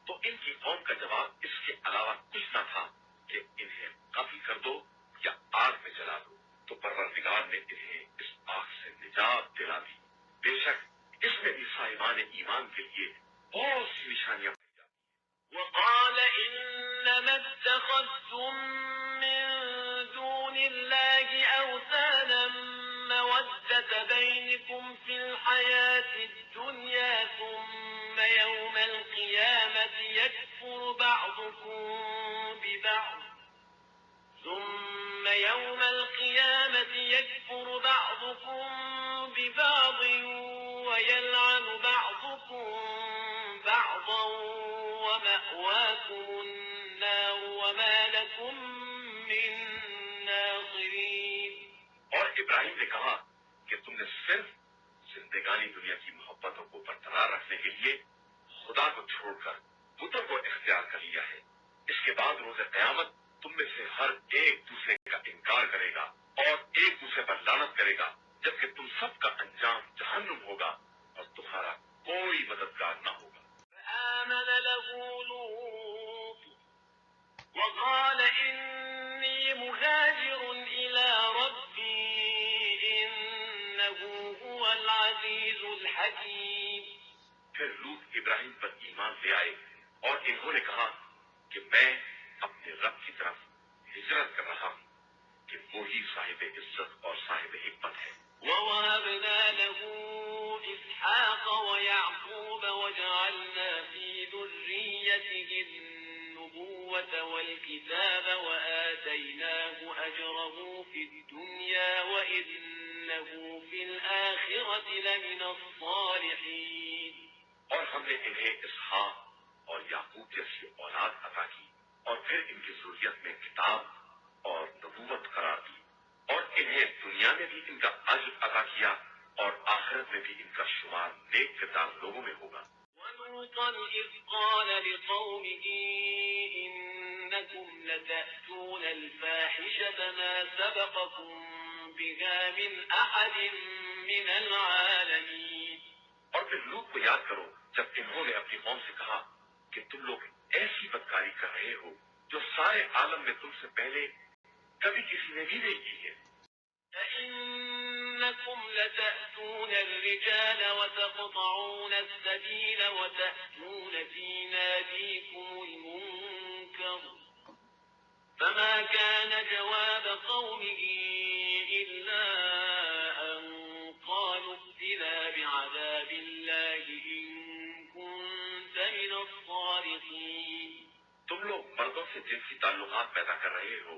تو ان کی قوم کا جواب اس کے علاوہ کچھ نہ تھا کہ انہیں قتل کر دو یا آگ میں جلا دو. تو پروردگار نے انہیں اس آگ سے نجات دلا دی. بے شک اس میں بھی صاحبان ایمان کے لیے بہت سی نشانیاں. وقال إنما اتخذتم من دون الله أوثانا مودة بينكم في الحياة الدنيا ثم يوم القيامة يكفر بعضكم ببعض ويلعن بعضكم بعضا ومأواكم النار وما لكم من ناصرين. اور ابراہیم نے کہا کہ تم نے صرف زندگانی دنیا کی محبتوں کو برقرار رکھنے کے لیے خدا کو چھوڑ کر بتوں کو اختیار کر لیا ہے. اس کے بعد روز قیامت تم میں سے ہر ایک دوسرے کا انکار کرے گا اور ایک دوسرے پر لعنت کرے گا، جبکہ تم سب کا انجام جہنم ہوگا اور تمہارا کوئی مددگار نہ ہوگا. فآمن له لوط وقال إني مهاجر إلى ربي إنه هو العزيز الحكيم. پھر لوط ابراہیم پر ایمان لے آئے اور انہوں نے کہا کہ میں اپنے رب کی طرف ہجرت کر رہا ہوں کہ وہی صاحب عزت اور صاحب حکمت ہے. ووهبنا له إسحاق ويعقوب وجعلنا في ذريته النبوة والكتاب وآتيناه أجره في الدنيا وإنه في الآخرة لمن الصالحين. اور ہم نے انہیں اسحاق اور یعقوب جیسی اولاد عطا کی اور پھر ان کی ذریت میں کتاب اور نبوت قرار دی اور انہیں دنیا میں بھی ان کا اجر عطا کیا اور آخرت میں بھی ان کا شمار نیک کردار لوگوں میں ہوگا. ولوطا إذ قال لقومه إنكم لتأتون الفاحشة ما سبقكم بها من أحد من العالمين. اور پھر لوط کو یاد کرو جب انہوں نے اپنی قوم سے کہا کہ تم لوگ ایسی بدکاری کر رہے ہو جو سارے عالم میں تم سے پہلے کبھی کسی نے بھی نہیں کی ہے. أئنكم لتأتون الرجال وتقطعون السبيل وتأتون في ناديكم المنكر فما كان جواب قومه إلا أن قالوا ائتنا بعذاب الله إن كنت من الصادقين. تم لوگ مردوں سے جنسی تعلقات پیدا کر رہے ہو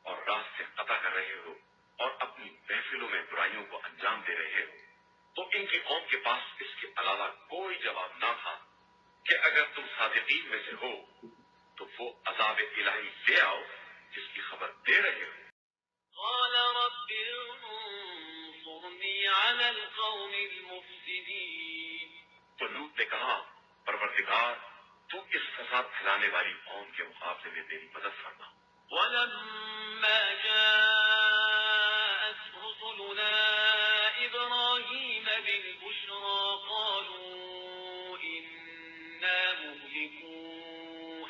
اور راستے قطع کر رہے ہو اور اپنی محفلوں میں برائیوں کو انجام دے رہے ہو. تو ان کی قوم کے پاس اس کے علاوہ کوئی جواب نہ تھا کہ اگر تم صادقین میں سے ہو تو وہ عذاب الہی لے آؤ جس کی خبر دے رہے ہو. قال رب انصرني على القوم المفسدين. تو لوط نے کہا پروردگار تو اس فساد پھیلانے والی قوم کے مقابلے میں میری مدد فرما. ولما جاءت رسلنا إبراهيم بالبشرى قالوا إنا مهلكو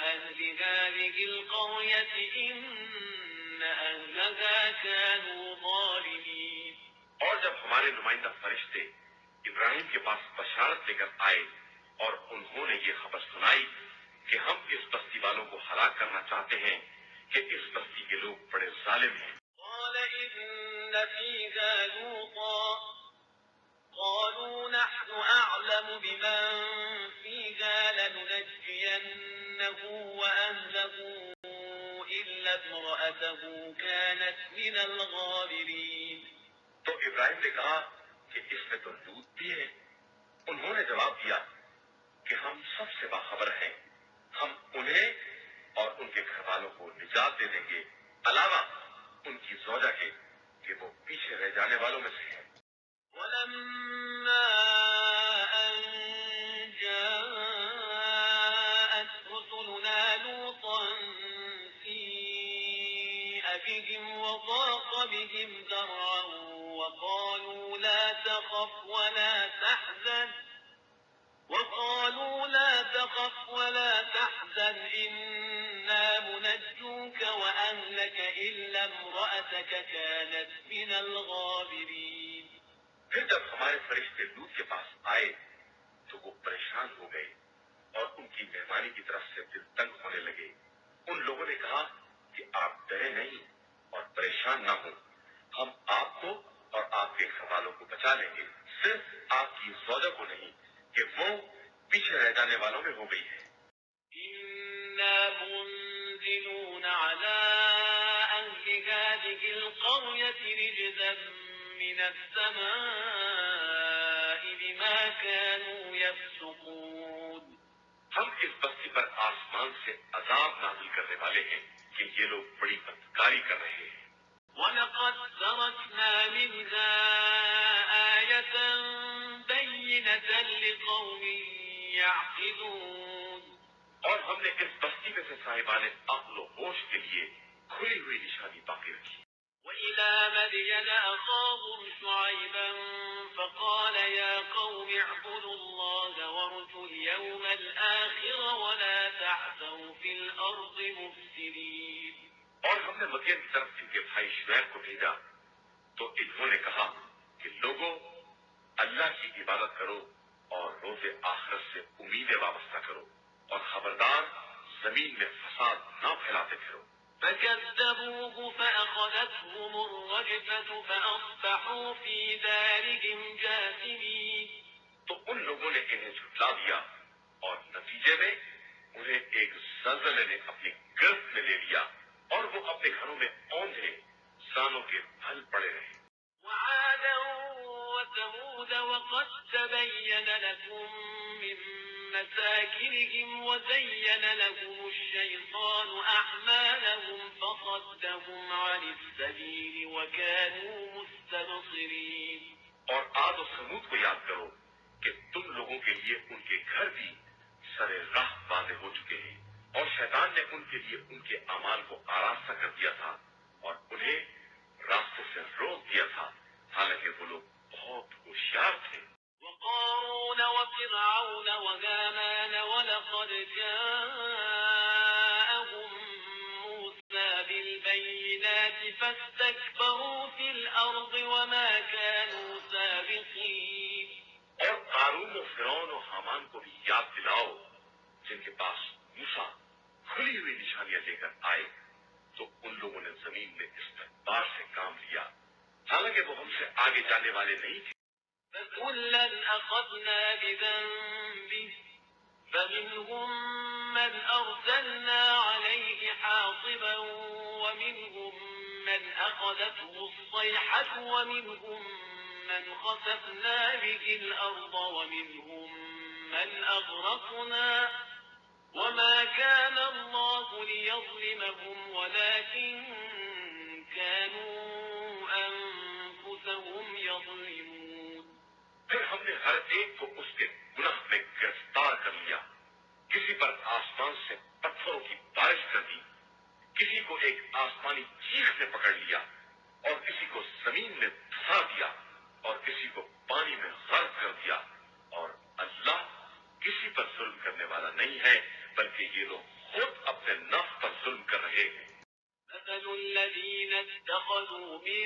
أهل هذه القرية إن أهلها كانوا ظالمين. اور جب ہمارے نمائندہ فرشتے ابراہیم کے پاس بشارت لے کر آئے اور انہوں نے یہ خبر سنائی کہ ہم اس بستی والوں کو ہلاک کرنا چاہتے ہیں کہ اس بستی کے لوگ بڑے ظالم ہیں. قال إن فيها لوطا قالوا نحن أعلم بمن فيها لننجينه وأهله إلا امرأته كانت من الغابرين. تو ابراہیم نے کہا کہ اس میں تو لوط بھی ہے. انہوں نے جواب دیا کہ ہم سب سے باخبر ہیں، ہم انہیں اور ان کے گھر والوں کو نجات دے دیں گے علاوہ ان کی زوجہ کے کہ وہ پیچھے رہ جانے والوں میں سے ہیں. ولما أن جاءت رسلنا لوطا سيء بهم وضاق بهم ذرعا وقالوا لا تخف ولا تحزن إنا منجوك وأهلك إلا امرأتك كانت من الغابرين. پھر جب ہمارے فرشتے لوط کے پاس آئے تو وہ پریشان ہو گئے اور ان کی مہمانی کی طرف سے دل تنگ ہونے لگے. ان لوگوں نے کہا کہ آپ ڈرے نہیں اور پریشان نہ ہوں، ہم آپ کو اور آپ کے گھر والوں کو بچا لیں گے، صرف آپ کی زوجہ کو نہیں کہ وہ پیچھے رہ جانے والوں میں ہو گئی ہے. إنا منزلون على أهل هذه القرية رجزا من السماء بما كانوا يفسقون. ہم اس بستی پر آسمان سے عذاب نازل کرنے والے ہیں کہ یہ لوگ بڑی بدکاری کر رہے ہیں. وَلَقَدْ تَرَكْنَا مِنْهَا آيَةً بَيِّنَةً لِقَوْمٍ يَعْقِلُونَ. اور ہم نے اس بستی میں سے صاحبان عقل و ہوش کے لیے کھلی ہوئی نشانی باقی رکھی. وَإِلَى مَدْيَنَ أَخَاهُمْ شُعَيْبًا فَقَالَ يَا قَوْمِ اعْبُدُوا اللَّهَ وَارْجُوا الْيَوْمَ الْآخِرَ وَلَا تَعْثَوْا فِي الْأَرْضِ مُفْسِدِينَ. اور ہم نے مدین کی طرف ان کے بھائی شعیب کو بھیجا تو انہوں نے کہا کہ لوگوں اللہ کی عبادت کرو اور روز آخرت سے امیدیں وابستہ کرو اور خبردار زمین میں فساد نہ پھیلاتے پھرو. فَكَذَّبُوهُ فَأَخَذَتْهُمُ الرَّجْفَةُ فَأَصْبَحُوا فِي دَارِهِمْ جَاثِمِينَ. تو ان لوگوں نے انہیں جھٹلا دیا اور نتیجے میں انہیں ایک زلزلے نے اپنی گرفت میں لے لیا اور وہ اپنے گھروں میں اوندھے سانوں کے پھل پڑے رہے. وعادا وثمود وقد تبين لكم من مساكنهم وزين لهم الشيطان أعمالهم فصدهم عن السبيل وكانوا مستبصرين. اور عاد و ثمود کو یاد کرو کہ تم لوگوں کے لیے ان کے گھر بھی سر راہ واضح ہو چکے ہیں اور شیطان نے ان کے لیے ان کے اعمال کو آراستہ کر دیا تھا اور انہیں راستے سے روک دیا تھا، حالانکہ وہ لوگ بہت ہوشیار تھے. وقارون وفرعون وهامان ولقد جاءهم موسى بالبينات فاستكبروا في الأرض وما كانوا سابقين. اور قارون و فرعون و حامان کو بھی یاد دلاؤ جن کے پاس موسیٰ کھلی ہوئی نشانیاں لے کر آئے تو ان لوگوں نے زمین میں استکبار سے کام لیا، حالانکہ وہ ہم سے آگے جانے والے نہیں تھے. فَكُلًّا أَخَذْنَا بِذَنبِهِ فَمِنْهُمْ مَنْ أَرْسَلْنَا عَلَيْهِ حَاصِبًا وَمِنْهُمْ مَنْ أَخَذَتْهُ الصَّيْحَةُ وَمِنْهُمْ مَنْ خَسَفْنَا بِهِ الْأَرْضَ وَمِنْهُمْ مَنْ أَغْرَقْنَا وَمَا كَانَ اللَّهُ لِيَظْلِمَهُمْ وَلَكِنْ كَانُوا أَنفُسَهُمْ يَظْلِمُونَ. پھر ہم نے ہر ایک کو اس کے گناہ میں گرفتار کر لیا، کسی پر آسمان سے پتھروں کی بارش کر دی، کسی کو ایک آسمانی چیخ نے پکڑ لیا اور کسی کو زمین میں دھسا دیا اور کسی کو پانی میں غرق کر دیا. اور اللہ کسی پر ظلم کرنے والا نہیں ہے بلکہ یہ لوگ خود اپنے نفس پر ظلم کر رہے ہیں. مثل الذين اتخذوا من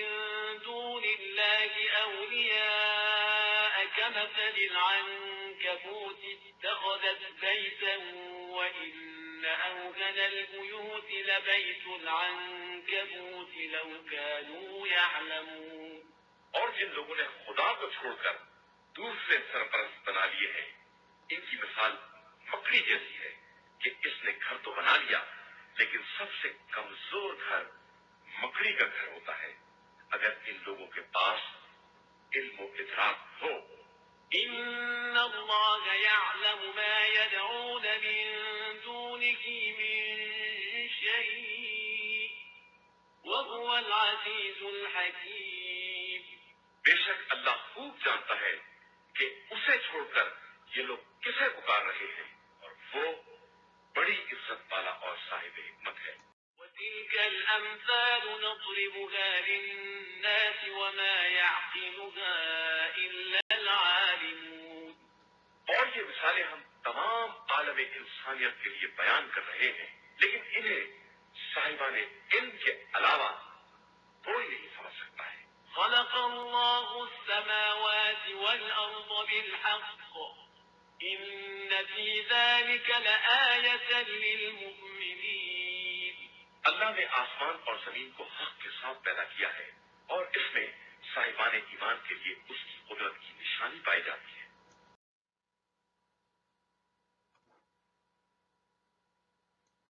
دون الله أولياء كمثل العنكبوت اتخذت بيتا وإن أوهن البيوت لبيت العنكبوت لو كانوا يعلمون. اور جن لوگوں نے خدا کو چھوڑ کر دوسرے سرپرست بنا لیے ہیں ان کی مثال مکڑی جیسی ہے کہ اس نے گھر تو بنا لیا لیکن سب سے کمزور گھر مکڑی کا گھر ہوتا ہے. اگر ان لوگوں کے پاس علم و ادراک ہو. ان اللہ یعلم ما يدعون من دونه من شيء وهو العزیز الحکیم. بے شک اللہ خوب جانتا ہے کہ اسے چھوڑ کر یہ لوگ کسے پکار رہے ہیں اور وہ بڑی عزت والا اور صاحب حکمت ہے. وَتِلْكَ وتلك الأمثال نضربها للناس وما يعقلها إلا العالمون. اور یہ مثالیں ہم تمام عالم انسانیت کے لیے بیان کر رہے ہیں، لیکن انہیں صاحبان علم کے علاوہ کوئی نہیں سمجھ سکتا ہے. خلق الله السماوات والأرض بالحق إن في ذلك لآية للمؤمنين. اللہ نے آسمان اور زمین کو حق کے ساتھ پیدا کیا ہے، اور اس میں صاحبان ایمان کے لیے اس کی قدرت کی نشانی پائی جاتی ہے.